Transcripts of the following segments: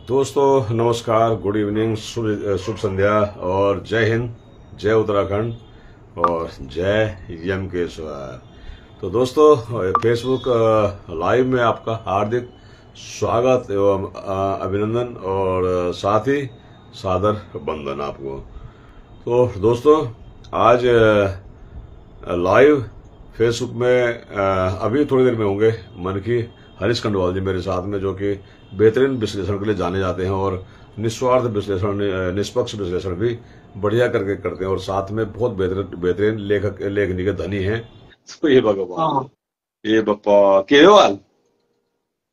दोस्तों नमस्कार, good evening, शुभ संध्या और जय हिंद, जय उत्तराखंड और जय यमकेश्वर। तो दोस्तों, फेसबुक लाइव में आपका हार्दिक स्वागत एवं अभिनंदन और साथ ही सादर वंदन आपको। तो दोस्तों, आज लाइव फेसबुक में अभी थोड़ी देर में होंगे मन की हरीश खंडवाल जी मेरे साथ में, जो कि बेहतरीन विश्लेषण के लिए जाने जाते हैं और निस्वार्थ विश्लेषण, निष्पक्ष विश्लेषण भी बढ़िया करके करते हैं और साथ में बहुत बेहतरीन लेखनी के धनी हैं। तो ये भगवान, हाँ, ये बप्पा के हाल।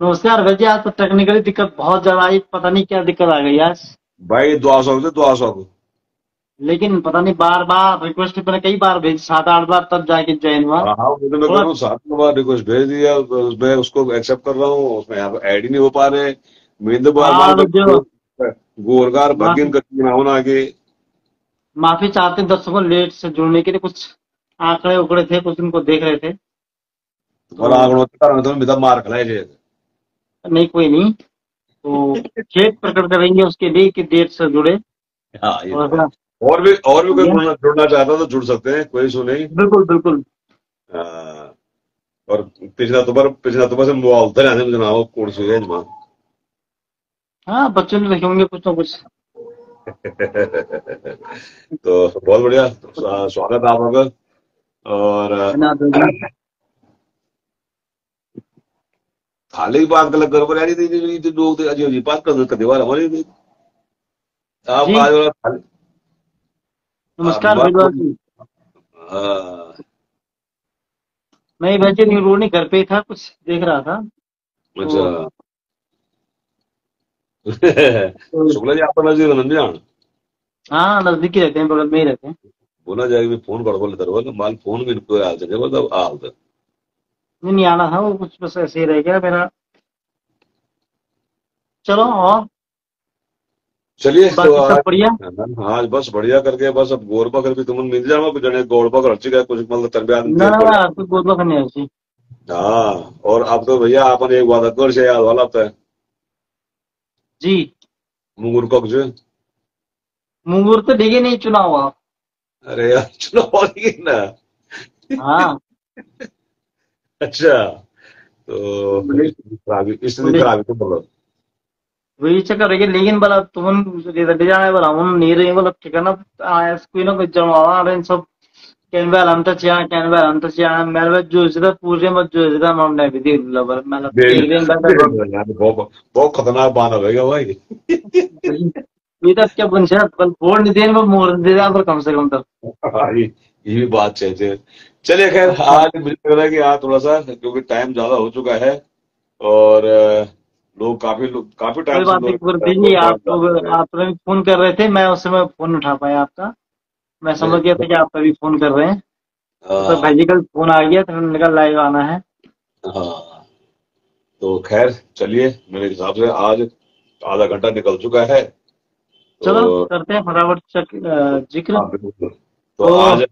नमस्कार भैया। आज तो टेक्निकली दिक्कत बहुत ज्यादा आई, पता नहीं क्या दिक्कत आ गई आज। भाई दुआ सौ दुआ सौ। लेकिन पता नहीं, बार बार रिक्वेस्ट मैंने कई बार भेजी, 7-8 बार, तब जाके ज्वाइन हुआ। हाँ हाँ, वो तो मैं कर थोड़ा रहा हूँ, 7 बार रिक्वेस्ट भेज दिया, उसमें उसको एक्सेप्ट कर रहा हूँ, उसमें यहाँ पे ऐड ही नहीं हो पा रहे। मींद बार मान और जो कर गोरगार भगिन माफी करके ना होना आगे। माफी चाहते हैं दर्शकों, लेट से जुड़ने के लिए। कुछ आंकड़े उकड़े थे, कुछ उनको देख रहे थे तुम्हारा तो। आंकड़ों तो बिता मार खिलाए जे। नहीं, कोई नहीं। तो खेद प्रकट करेंगे उसके लिए कि देर से जुड़े। हाँ, ये थोड़ा तो है। सा और भी कोई ये, जुड़ना चाहता है तो जुड़ सकते हैं, कोई इशू नहीं। बिल्कुल बिल्कुल। हाँ, और पिछला तो बस हम बोलते रहने में जनाब कोर्स हो गया जमा। हाँ, बच्चों ने लिखे होंगे कुछ ना कुछ। तो बहुत बढ़िया, स्वागत है आपका। और धन्यवाद भैया। खाली की बात गलत कर यार, ये लोग तो अजीब अजीब बात करते वाला हमारे। आप जी, आज वाला खाली नमस्कार बात भेजवाल जी। हाँ, नहीं वैसे नहीं, रोनी घर पे ही था, कुछ देख रहा था अच्छा। तो। तो शुक्ला जी आपका नजदीक नंद जान हाँ, नजदीकी रहते हैं, बगल में ही रहते हैं। बोला जाएगा भी फोन कर बोले तरह माल फोन भी इनको हाल चले मतलब हाल तक। नहीं नहीं, आना था वो, कुछ बस ऐसे ही रह गया मेरा। चलो, और चलिए तो बाकी सब बढ़िया। आज बस बढ़िया करके बस अब गोर बकर भी तुम मिल जाओ कुछ जने गोड़ बकर अच्छी गए कुछ मतलब तरबियत ना देर ना कर। ना, कोई गोदवा करनी है ऐसी। हाँ, और अब तो भैया आपने एक वादा कर से याद वाला अब है जी। मुंगुर को जो। मुंगूर तो डिगे नहीं चुना हुआ। अरे यार चलो और ये ना। हाँ। अच्छा, तो बोले स्थिति बोले खराब है तो बोलो। वही चक्कर है कि, लेकिन बोला तुम ले जाने बोला हम नहीं रहे, बोला ठीक है ना। कोई ना कोई जमा रहे सब। कैनवेल हम तो चिया, कैनवेल हम तो चिया, मेरे जो इधर पूरे मत जो इधर हमने भी देख लिया, मतलब एक दिन बैठा। यार बहुत बहुत खतरनाक बात है भाई। ये तो क्या बन कल फोड़ नहीं देने पर मोड़ दे दिया पर कम से कम तो। हाँ, ये भी बात चाहिए। चलिए खैर, अच्छा, आज मुझे लग रहा है कि आज थोड़ा सा क्योंकि टाइम ज्यादा हो चुका है और लोग काफी कोई टाइम से बात नहीं गुरुजी जी, लोग बात आप कर रहे हैं। आप भी फोन कर रहे थे, मैं उस समय फोन नहीं उठा पाया आपका। मैं समझ गया था नहीं, कि आप कभी फोन कर रहे हैं। तो हाँ भाई जी कल फोन आ गया तो मैंने कहा लाइव आना है। हाँ, तो खैर चलिए, मेरे हिसाब से आज आधा घंटा निकल चुका है चलो तो। करते हैं फटाफट जिक्र हाँ बिल्कुल। तो तो। आज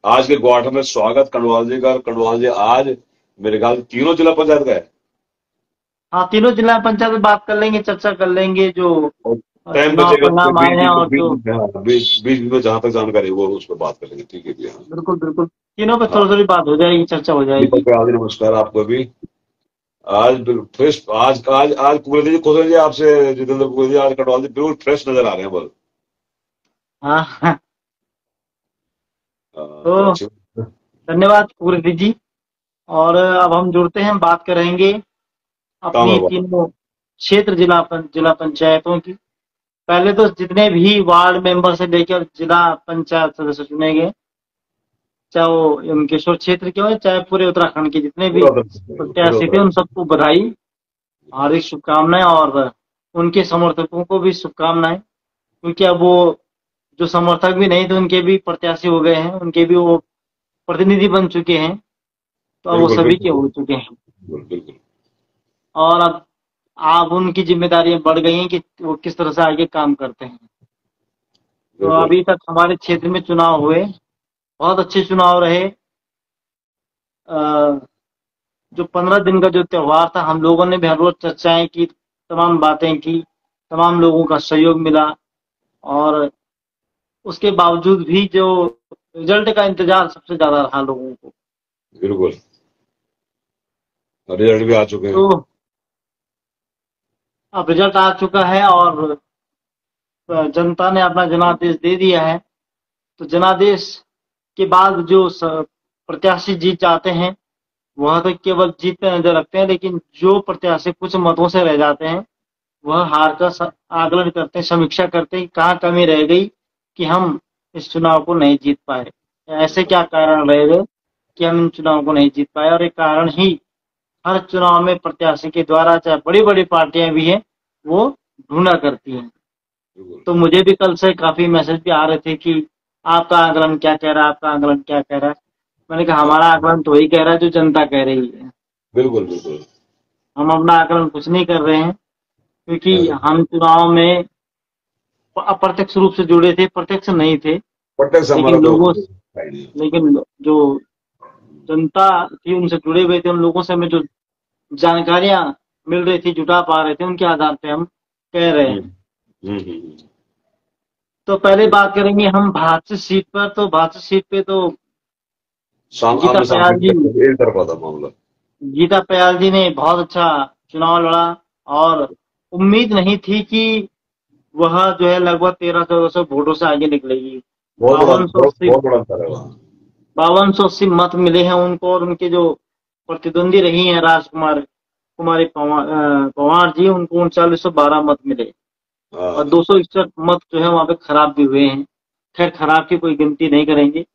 आज के क्वार्टर में स्वागत कंडवाल जी का। और कंडवाल जी आज मेरे ख्याल से तीनों जिला पंचायत का है हाँ, तीनों जिला पंचायत में बात कर लेंगे, चर्चा कर लेंगे जो और टाइम चुनाव बचेगा तो परिणाम आए बीच हैं बीच में और जो। बीच में जहां तक जानकारी वो उस पर बात करेंगे, ठीक है भैया। बिल्कुल बिल्कुल, तीनों पे हाँ, थोड़ी थोड़ी बात हो जाएगी, चर्चा हो दीपक जाएगी। भाई आदि नमस्कार आपको भी। आज फ्रेश, आज आज आज कुबेर जी खुश हैं जी आपसे, जितेंद्र कुबेर जी आज कटवाल जी बिल्कुल फ्रेश नजर आ रहे हैं बल। हाँ हाँ, तो तो अच्छी धन्यवाद गुरुजी जी। और अब हम जुड़ते हैं, बात करेंगे काम अपनी है बाबा। तीनों क्षेत्र जिला पंचायतों की। पहले तो जितने भी वार्ड मेंबर से लेकर जिला पंचायत सदस्य चुने गए, चाहे वो यमकेश्वर क्षेत्र के हो चाहे पूरे उत्तराखंड के जितने भी पूरा पूरा प्रत्याशी थे, उन सबको बधाई, हार्दिक शुभकामनाएं। और उनके समर्थकों को भी शुभकामनाएं, क्योंकि अब वो जो समर्थक भी नहीं थे उनके भी प्रत्याशी हो गए हैं, उनके भी वो प्रतिनिधि बन चुके हैं। तो अब वो बिल्कुल सभी के बिल्कुल हो चुके हैं। बिल्कुल बिल्कुल और अब उनकी जिम्मेदारियां बढ़ गई हैं कि वो किस तरह से आगे काम करते हैं। तो बिल्कुल। अभी तक हमारे क्षेत्र में चुनाव हुए, बहुत अच्छे चुनाव रहे। जो 15 दिन का जो त्योहार था, हम लोगों ने भी हर रोज चर्चाएं की, तमाम बातें की। तमाम लोगों का सहयोग मिला, और उसके बावजूद भी जो रिजल्ट का इंतजार सबसे ज्यादा रहा लोगों को। बिल्कुल। रिजल्ट भी आ चुके हैं। तो अब रिजल्ट आ चुका है और जनता ने अपना जनादेश दे दिया है। तो जनादेश के बाद जो प्रत्याशी जीत जाते हैं वह तो केवल जीत पे नजर रखते हैं, लेकिन जो प्रत्याशी कुछ मतों से रह जाते हैं वह हार का आकलन करते हैं, समीक्षा करते हैं कहाँ कमी रह गई कि हम इस चुनाव को नहीं जीत पाए, ऐसे क्या कारण रह गए कि हम इन चुनाव को नहीं जीत पाए। और एक कारण ही हर चुनाव में प्रत्याशी के द्वारा, चाहे बड़ी बड़ी पार्टियां भी हैं, वो ढूंढा करती हैं। तो मुझे भी कल से काफी मैसेज भी आ रहे थे कि आपका आकलन क्या कह रहा है, आपका आकलन क्या कह रहा है। मैंने कहा हमारा आकलन तो वही कह रहा है जो जनता कह रही है। बिल्कुल बिल्कुल। हम अपना आकलन कुछ नहीं कर रहे हैं, क्योंकि हाँ, हम चुनाव में अप्रत्यक्ष रूप से जुड़े थे, प्रत्यक्ष नहीं थे। प्रत्यक्ष हमारा लेकिन तो लोगों है नहीं। लेकिन जो जनता थी उनसे जुड़े हुए थे, उन लोगों से हमें जो जानकारियां मिल रही थी, जुटा पा रहे थे, उनके आधार पे हम कह रहे हैं। हम्म। तो पहले बात करेंगे हम भाजपा सीट पर। तो भाजपा सीट पे तो गीता आमने सामने पयाल जी एक तरफा था मामला। गीता पयाल जी ने बहुत अच्छा चुनाव लड़ा, और उम्मीद नहीं थी कि वह जो है लगभग 1300-1400 वोटों से आगे निकलेगी। बहुत बड़ा, बावन सौ अस्सी बहुत बड़ा अंतर है वहाँ। 5280 मत मिले हैं उनको, और उनके जो प्रतिद्वंदी रही हैं कुमारी पवार जी, उनको 3912 मत मिले, और हाँ, 261 मत जो है वहां पे खराब भी हुए हैं। खैर, खराब की कोई गिनती नहीं करेंगे,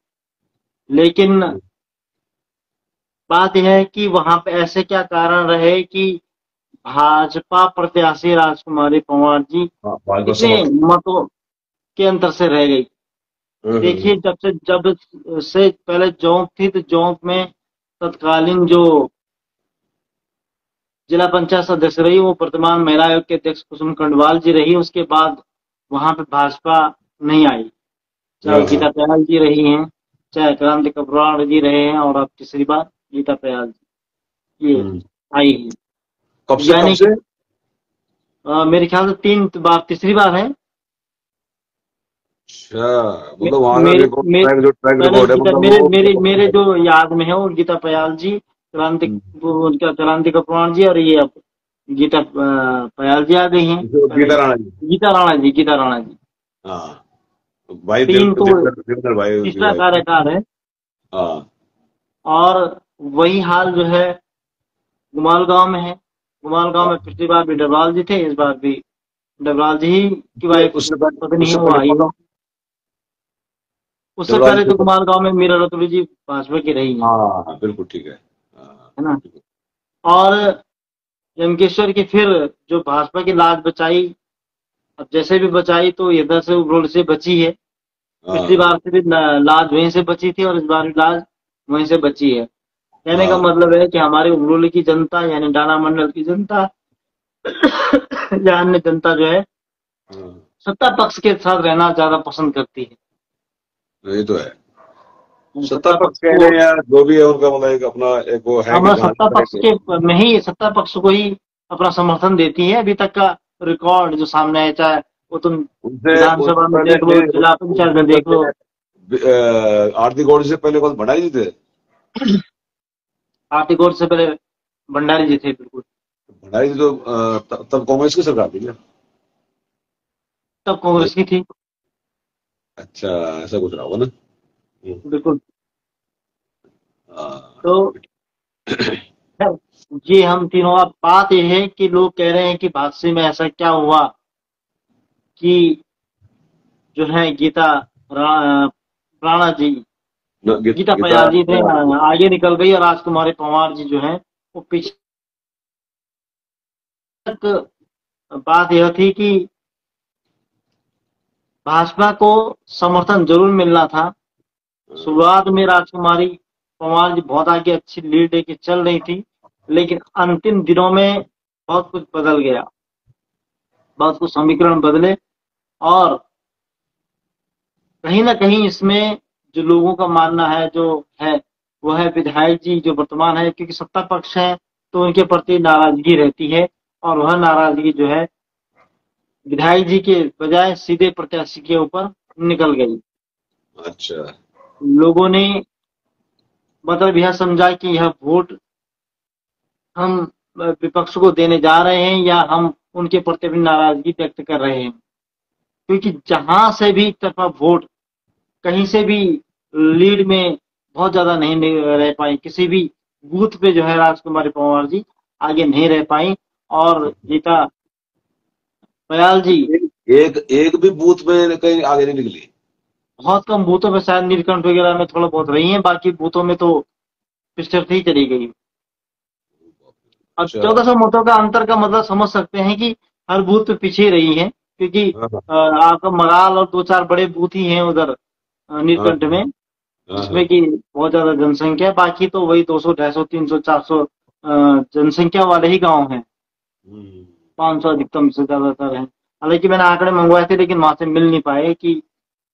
लेकिन बात यह है कि वहां पे ऐसे क्या कारण रहे कि भाजपा प्रत्याशी राजकुमारी पंवार जी हाँ, भाजपा इतने समर्थन। मतों के अंतर से रह गई। देखिए, जब से पहले जोंक थी, तो जोंक में तत्कालीन जो जिला पंचायत सदस्य रही वो वर्तमान महिला आयोग के अध्यक्ष कुसुम कंडवाल जी रही। उसके बाद वहां पे भाजपा नहीं आई, चाहे हाँ, हाँ। गीता पयाल जी रही हैं, चाहे क्रांति कपूर जी रहे हैं, और अब तीसरी बार गीता पयाल जी ये हम्म। आई है। कब से कब यानी कि से? मेरे ख्याल से तीन बार, तीसरी बार है। अच्छा, मतलब वहां का मेरे रिकॉर्ड, मेरे जो ट्रैक पहले रिकॉर्ड है, गीता मतलब मेरे वो मेरे बहुत मेरे अच्छा जो याद में है वो गीता पयाल जी, है। उनका क्रांति कपूर जी, और ये अब गीता पयाल जी आ गई हैं। पहले गीता राणा जी। गीता राणा जी। हाँ, भाई तीन तो दिनकर भाई उनकी तीसरा वाइफ। कार्यकाल है। हाँ। और वही हाल जो है गुमालगांव में है। गुमालगांव में पिछली बार भी डबराल जी थे, इस बार भी डबराल जी ही की वाइफ पत्नी है उससे वो पहले आई कौन है। था? उससे देवराज पहले जी तो को- गुमालगांव में मीरा रतुड़ी जी भाजपा की रही है हाँ, बिल्कुल ठीक है। हाँ, है ना। और यमकेश्वर की फिर जो भाजपा की लाज बचाई, अब जैसे भी बचाई तो इधर से उबरोड से बची है। पिछली हाँ, बार से भी लाज वहीं से बची थी, और इस बार भी लाज वहीं से बची है। कहने का हाँ, मतलब है कि हमारे उबरोली की जनता, यानी डाना मंडल की जनता या अन्य जनता जो है हाँ, सत्ता पक्ष के साथ रहना ज्यादा पसंद करती है। ये तो है। सत्ता सत्ता पक्ष पक्ष कह को, लें या जो भी है उनका, मतलब एक अपना एक वो है कि हमारा जहाँ सत्ता पक्ष के में ही, सत्ता पक्ष को ही अपना समर्थन देती है। अभी तक का रिकॉर्ड जो सामने आया, चाहे वो तुम उनसे विधानसभा उनसे में पहले देख लो, जिला पंचायत में देख लो। आरती गौड़ से पहले कौन, भंडारी जी थे? आर्थिक गौर से पहले भंडारी जी थे, बिल्कुल। भंडारी जी तो तब कांग्रेस की सरकार थी क्या? तब कांग्रेस की थी, अच्छा, ऐसा कुछ रहा होगा ना। बिल्कुल। हाँ। तो ये हम तीनों, अब बात यह है कि लोग कह रहे हैं कि भादसे में ऐसा क्या हुआ कि जो है राणा जी, गीता गीता पयाल जी थे, आगे निकल गई, और राजकुमारी पंवार जी जो है वो पीछे तक। बात यह थी कि भाजपा को समर्थन जरूर मिलना था। शुरुआत में राजकुमारी पंवार जी बहुत आगे अच्छी लीड लेके चल रही थी, लेकिन अंतिम दिनों में बहुत कुछ बदल गया, बहुत कुछ समीकरण बदले, और कहीं ना कहीं इसमें जो लोगों का मानना है जो है वो है विधायक जी जो वर्तमान है, क्योंकि सत्ता पक्ष है तो उनके प्रति नाराजगी रहती है, और वह नाराजगी जो है विधायक जी के बजाय सीधे प्रत्याशी के ऊपर निकल गई। अच्छा। लोगों ने मतलब यह समझा कि यह वोट हम विपक्ष को देने जा रहे हैं या हम उनके प्रति अपनी नाराजगी व्यक्त कर रहे हैं, क्योंकि जहां से भी एक तरफा वोट, कहीं से भी लीड में बहुत ज्यादा नहीं रह पाई, किसी भी बूथ पे जो है राजकुमारी पंवार जी आगे नहीं रह पाई। और गीता बयाल जी एक एक भी बूथ में कहीं आगे नहीं निकली। बहुत कम बूथों में, शायद नीलकंठ वगैरह में थोड़ा बहुत रही है, बाकी बूथों में तो पिछड़ ही चली गई। अब अच्छा। 1400 वोटों का अंतर का मतलब समझ सकते हैं कि हर बूथ पे पीछे रही है, क्योंकि हाँ हाँ आपका मगाल और दो चार बड़े बूथ ही हैं उधर हाँ नीलकंठ में, हाँ हाँ। जिसमें कि बहुत ज्यादा जनसंख्या है। बाकी तो वही 200 250 300 400 जनसंख्या वाले ही गांव हैं। हम्म। 500 अधिकतम से ज्यादातर हैं। हालांकि मैंने आंकड़े मंगवाए थे, लेकिन वहां से मिल नहीं पाए कि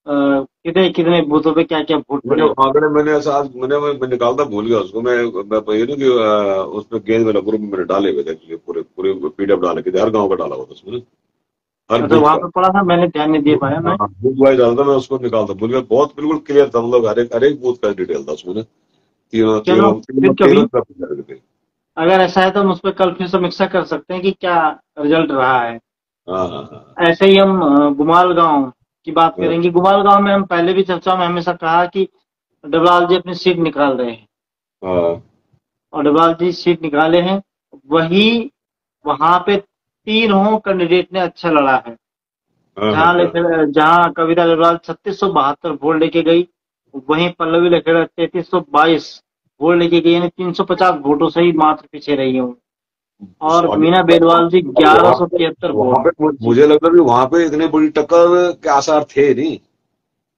कितने कितने बूथों पे क्या क्या वोट मैंने पड़े। आंकड़े मैंने ऐसा आज मैं निकालता भूल गया उसको। मैं ये ना कि उसमें गेंद में ग्रुप में मैंने डाले हुए थे पूरे पूरे पीडीएफ डाले के थे, हर गांव का डाला हुआ था उसमें ना, हर अच्छा, बूथ वहां का। पे पड़ा था, मैंने ध्यान नहीं दे पाया मैं। हाँ, बूथ वाइज डाला था, मैं उसको निकालता भूल गया। बहुत बिल्कुल क्लियर था, मतलब हर एक बूथ का डिटेल था उसमें ना। तीनों चलो तीनों फिर तीनों कभी तीनों तरफ थे। अगर ऐसा है तो हम उस पर कल फिर समीक्षा कर सकते हैं कि क्या रिजल्ट रहा है। हाँ हाँ हाँ ऐसे ही हम गुमाल गांव की बात हाँ करेंगे। गुमाल गांव में हम पहले भी चर्चा में हमेशा कहा कि डबलाल जी अपनी सीट निकाल रहे हैं, हाँ और डबलाल जी सीट निकाले हैं। वही वहां पे तीनों कैंडिडेट ने अच्छा लड़ा है। हाँ हाँ हाँ। जहां कविता डबलाल 3672 वोट लेके गई, वहीं पल्लवी लखेड़ा 3322 वोट लेके गई, यानी 350 वोटों से ही मात्र पीछे रही हूँ। और सॉरी, मीना बेलवाल जी वहां 1173 वोट। वहां पे जी, मुझे लगता है कि वहां पे इतनी बड़ी टक्कर के आसार थे नहीं।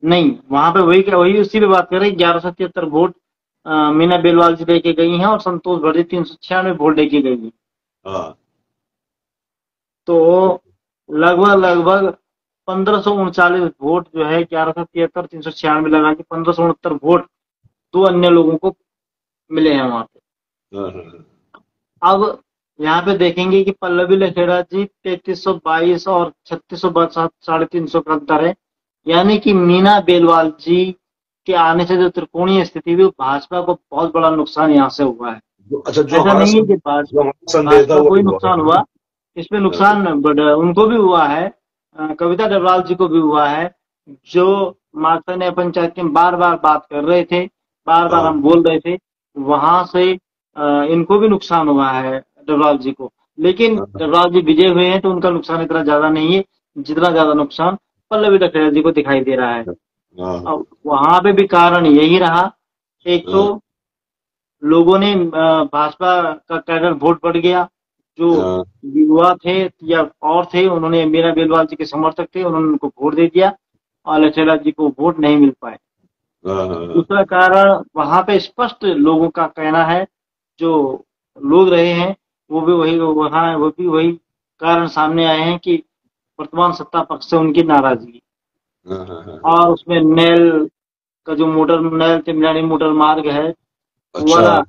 नहीं वहां पे वही उसी पे बात कर रहे हैं। 1173 वोट मीना बेलवाल जी लेके गई हैं, और संतोष भर 396 वोट लेके गई हैं। हाँ। तो लगभग लगभग 1539 वोट जो है, 1173 396 लगा के 1569 वोट दो अन्य लोगों को मिले हैं वहां पे। हाँ हाँ हाँ। अब यहाँ पे देखेंगे कि पल्लवी लखेड़ा जी 3322 और 3600 350 का अंतर है। यानी कि मीना बेलवाल जी के आने से जो त्रिकोणीय स्थिति हुई, भाजपा को बहुत बड़ा नुकसान यहाँ से हुआ है। अच्छा, ऐसा नहीं है कि जो हमारा संदेह था भाजपा वो को ही भी हुआ नुकसान है। हुआ, इसमें नुकसान उनको भी हुआ है। कविता डबराल जी को भी हुआ है, जो माता ने पंचायत में बार बार बात कर रहे थे, बार बार हाँ हम बोल रहे थे, वहां से इनको भी नुकसान हुआ है डबराल जी को। लेकिन हाँ डबराल जी विजय हुए हैं तो उनका नुकसान इतना ज्यादा नहीं है जितना ज्यादा नुकसान पल्लवी लखेड़ा जी को दिखाई दे रहा है। हाँ अब वहां पे भी कारण यही रहा। एक तो हाँ लोगों ने भाजपा का कैडर वोट बढ़ गया, जो हाँ युवा थे या और थे, उन्होंने मीरा बेलवाल जी के समर्थक थे, उन्होंने उनको वोट दे दिया, और लचेला जी को वोट नहीं मिल पाए। हाँ हाँ हाँ। दूसरा कारण वहां पे स्पष्ट लोगों का कहना है, जो लोग रहे हैं वो भी वही, वहां वो भी वही कारण सामने आए हैं कि वर्तमान सत्ता पक्ष से उनकी नाराजगी। हाँ हाँ हाँ। और उसमें नेल का जो मोटर नेल तिमलानी मोटर मार्ग है, वो अच्छा। वाला,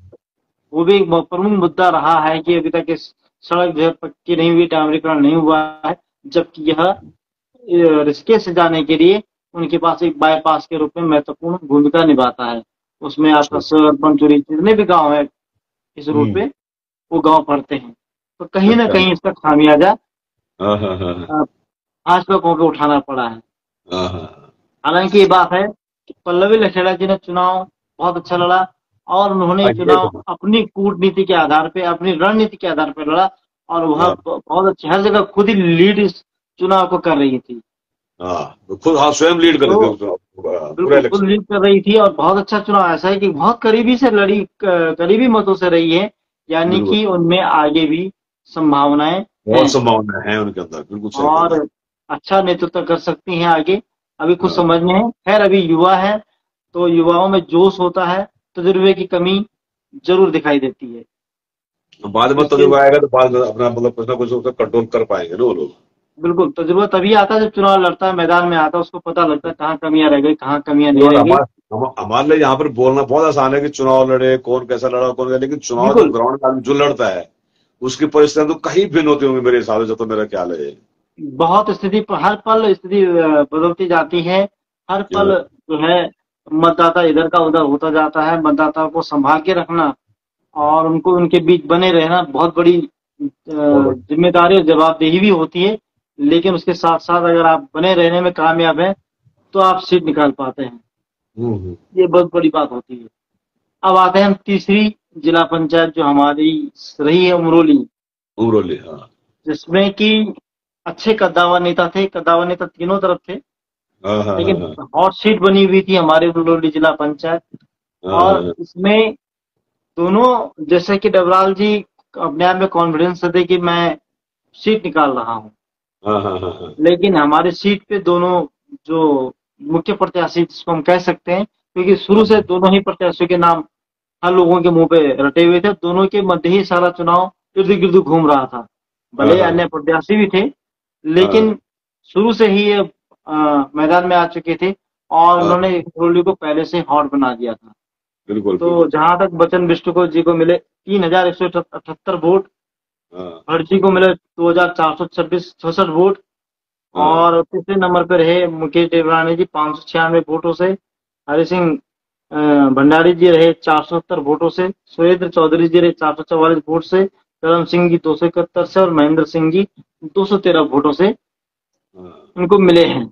वो भी एक बहुत प्रमुख मुद्दा रहा है कि अभी तक इस सड़क जो है पक्की नहीं हुई, डामरीकरण नहीं हुआ है, जबकि यह ऋषिकेश से जाने के लिए उनके पास एक बाईपास के रूप में महत्वपूर्ण भूमिका निभाता है। उसमें आपका अच्छा। सर पंचुरी जितने भी गांव है इस रूट हम्म। पे, वो गांव पड़ते हैं। तो कहीं ना अच्छा। कहीं इसका खामियाजा हाँ हाँ हाँ हाँ भाजपा को भी उठाना पड़ा है। हाँ हाँ। हालांकि ये बात है कि पल्लवी लखेड़ा जी ने चुनाव बहुत अच्छा लड़ा, और उन्होंने ये चुनाव तो अपनी कूटनीति के आधार पे, अपनी रणनीति के आधार पर लड़ा, और वह हाँ बहुत अच्छी, हर जगह खुद ही लीड इस चुनाव को कर रही थी। हाँ, तो खुद हाँ स्वयं लीड कर तो रहे थे पूरा बिल्कुल खुद इलेक्शन। लीड कर रही थी, और बहुत अच्छा चुनाव ऐसा है कि बहुत करीबी से लड़ी, करीबी मतों से रही है। यानी बिल्कुल। कि उनमें आगे भी संभावनाएं बहुत हैं, संभावना है उनके अंदर, बिल्कुल सही कह रहे और अच्छा नेतृत्व कर सकती हैं आगे। अभी हैं। कुछ हाँ। समझने हैं, खैर अभी युवा है, तो युवाओं में जोश होता है, तजुर्बे की कमी जरूर दिखाई देती है। बाद में इसके तजुर्बा आएगा तो बाद में अपना मतलब कुछ ना कुछ उसका कंट्रोल कर पाएंगे ना वो लोग। बिल्कुल तजुर्बा तभी आता है जब चुनाव लड़ता है, मैदान में आता है, उसको पता लगता है कहाँ कमियां रह गई, कहाँ कमियां नहीं और रह गई। हमारे लिए यहाँ पर बोलना बहुत आसान है कि चुनाव लड़े, कौन कैसा लड़ा कौन कैसा, लेकिन चुनाव जब बिल्कुल ग्राउंड में आदमी जो लड़ता है उसकी परिस्थितियां तो कहीं भिन्न होती होंगी मेरे हिसाब से, जो तो मेरा ख्याल है। बहुत स्थिति, हर पल स्थिति बदलती जाती है। हर हाँ, पल जो है मतदाता इधर का उधर होता जाता है। मतदाताओं को संभाल के रखना और उनको उनके बीच बने रहना बहुत बड़ी बहुत बढ़िया। जिम्मेदारी और जवाबदेही भी होती है। लेकिन उसके साथ साथ अगर आप बने रहने में कामयाब हैं तो आप सीट निकाल पाते हैं। हम्म। ये बहुत बड़ी बात होती है। अब आते हैं हम तीसरी जिला पंचायत जो हमारी रही है, उमरोली, उमरोली, हाँ। जिसमें कि अच्छे कद्दावर नेता थे। कद्दावर नेता तीनों तरफ थे, हाँ, हाँ, हाँ, लेकिन हाँ, हॉट सीट बनी हुई थी हमारे उमरोली जिला पंचायत। हाँ, और हाँ, इसमें दोनों, जैसे कि डबराल जी अपने आप में कॉन्फिडेंस थे कि मैं सीट निकाल रहा हूँ, हाँ, हाँ, हाँ, हाँ, लेकिन हमारे सीट पे दोनों जो मुख्य प्रत्याशी जिसको हम कह सकते हैं, क्योंकि शुरू से हाँ, दोनों ही प्रत्याशियों के नाम हर लोगों के मुंह पे रटे हुए थे, दोनों के मध्य ही सारा चुनाव इर्द गिर्द घूम रहा था। हाँ, भले हाँ, अन्य प्रत्याशी भी थे, हाँ, लेकिन शुरू से ही ये मैदान में आ चुके थे और हाँ, उन्होंने कोहली को पहले से हॉट बना दिया था। बिल्कुल, तो बिल्कुल। जहां तक बचन बिष्ट जी को मिले 3,178 वोट, हाँ, भटजी को मिले 2,466 वोट, हाँ, और तीसरे नंबर पर रहे मुकेश देवरानी जी 596 वोटों से। हरि सिंह भंडारी जी रहे 470 वोटों से। सुरेंद्र चौधरी जी रहे 444 वोट से। करम सिंह जी 271 से और महेंद्र सिंह जी 213 वोटों से हाँ, उनको मिले हैं।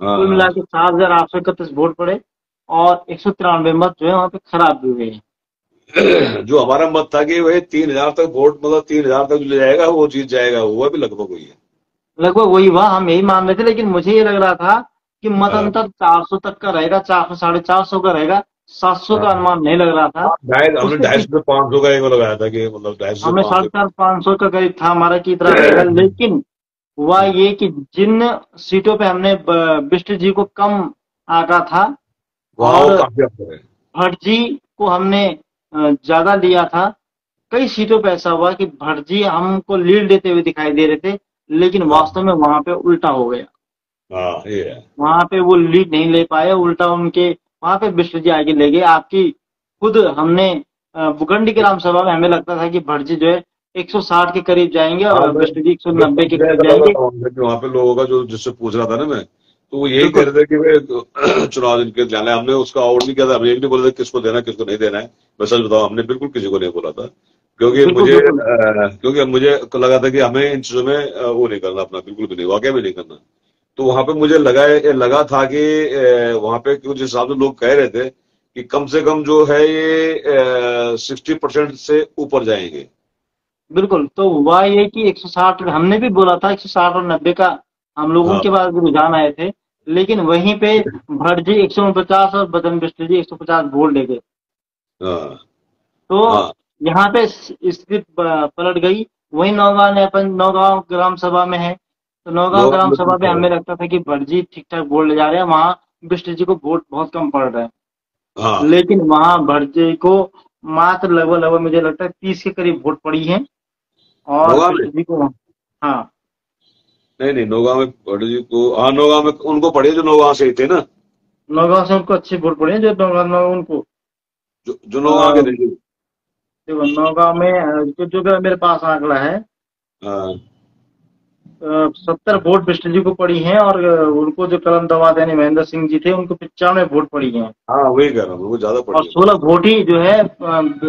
हाँ, कुल मिला हाँ। के 4,831 वोट पड़े और 193 मत जो है वहां पे खराब भी हुए हैं। जो हमारा मत था कि वही 3,000 तक वोट, मतलब 3,000 तक जो ले जाएगा वो जीत जाएगा, हुआ भी लगभग वही है। लगभग वही हुआ, हम यही मान रहे थे, लेकिन मुझे ये लग रहा था कि मत हाँ, अंतर 400 तक का रहेगा, 400 450 का रहेगा। 700 का हाँ, अनुमान नहीं लग रहा था। ढाई, हमने उसके 250 से 500 का एक वो लगाया था कि मतलब 250 से हमें 500। 450 का करीब था हमारा कि इतना रहेगा, लेकिन हुआ ये कि जिन सीटों पे हमने बिष्ट जी को कम आंका था वहाँ वो और काफी अच्छा है। भट्ट जी को हमने ज्यादा लिया था, कई सीटों पे ऐसा हुआ कि भट्ट जी हमको लीड देते हुए दिखाई दे रहे थे, लेकिन वास्तव हाँ, में वहां पे उल्टा हो गया। हाँ, ये है। वहां पे वो लीड नहीं ले पाए, उल्टा उनके वहां पे बिष्ट जी आगे ले गए। आपकी खुद हमने भूखंडी की राम सभा में हमें लगता था कि भट्ट जी जो है 160 के करीब जाएंगे हाँ, और मैं बिष्ट जी मैं 190 के कंपेयर करीब कर रहा जाएंगे। था वहाँ पे लोगों का, जो जिससे पूछ रहा था ना मैं, तो वो यही कह बिल्कुल रहे थे कि भाई चुनाव जिनके जाना है। हमने उसका आउट नहीं किया था, हम ये भी नहीं बोले थे किसको देना है किसको नहीं देना है। मैं सच बताऊं, हमने बिल्कुल किसी को नहीं बोला था, बिल्कुल बिल्कुल क्योंकि मुझे लगा था कि हमें इन चीजों में वो नहीं करना अपना, बिल्कुल भी नहीं, वाकई में नहीं करना। तो वहां पे मुझे लगा था कि वहां पे जिस हिसाब से लोग कह रहे थे कि कम से कम जो है ये 60% से ऊपर जाएंगे। बिल्कुल। तो हुआ ये कि 160, हमने भी बोला था 160 और 90 का हम लोगों हाँ, के पास भी रुझान आए थे, लेकिन वहीं पे भट्ट जी 149 और बदन बिष्ट जी 150 वोट ले गए। हाँ, तो हाँ, यहाँ पे स्थिति पलट गई। वही नौगांव ने अपन नौगांव ग्राम सभा में है, तो नौगांव लोग ग्राम सभा पे मतलब, हमें लगता था कि भट्ट जी ठीक ठाक वोट ले जा रहे हैं, वहाँ बिष्ट जी को वोट बहुत कम पड़ रहे हैं। हाँ, लेकिन वहाँ भट्ट जी को मात्र लगभग लगभग मुझे लगता है 30 के करीब वोट पड़ी है और नौगांव में, बिष्ट जी को, हाँ, नहीं नहीं, नौगांव में पंडित जी को, हाँ नौगांव में उनको पढ़े जो नौगांव से ही थे ना, नौगांव से उनको अच्छी वोट पड़ी है, जो नौगांव उनको जो अ, नौगांव के थे। देखो नौगांव में जो मेरे पास आंकड़ा है, हाँ, 70 वोट बिष्ट जी को पड़ी हैं और उनको जो कलम दवात यानी महेंद्र सिंह जी थे उनको 95 वोट पड़ी हैं। हाँ, वही कह रहा हूँ, वो ज्यादा और पढ़ी है। 16 वोट ही जो है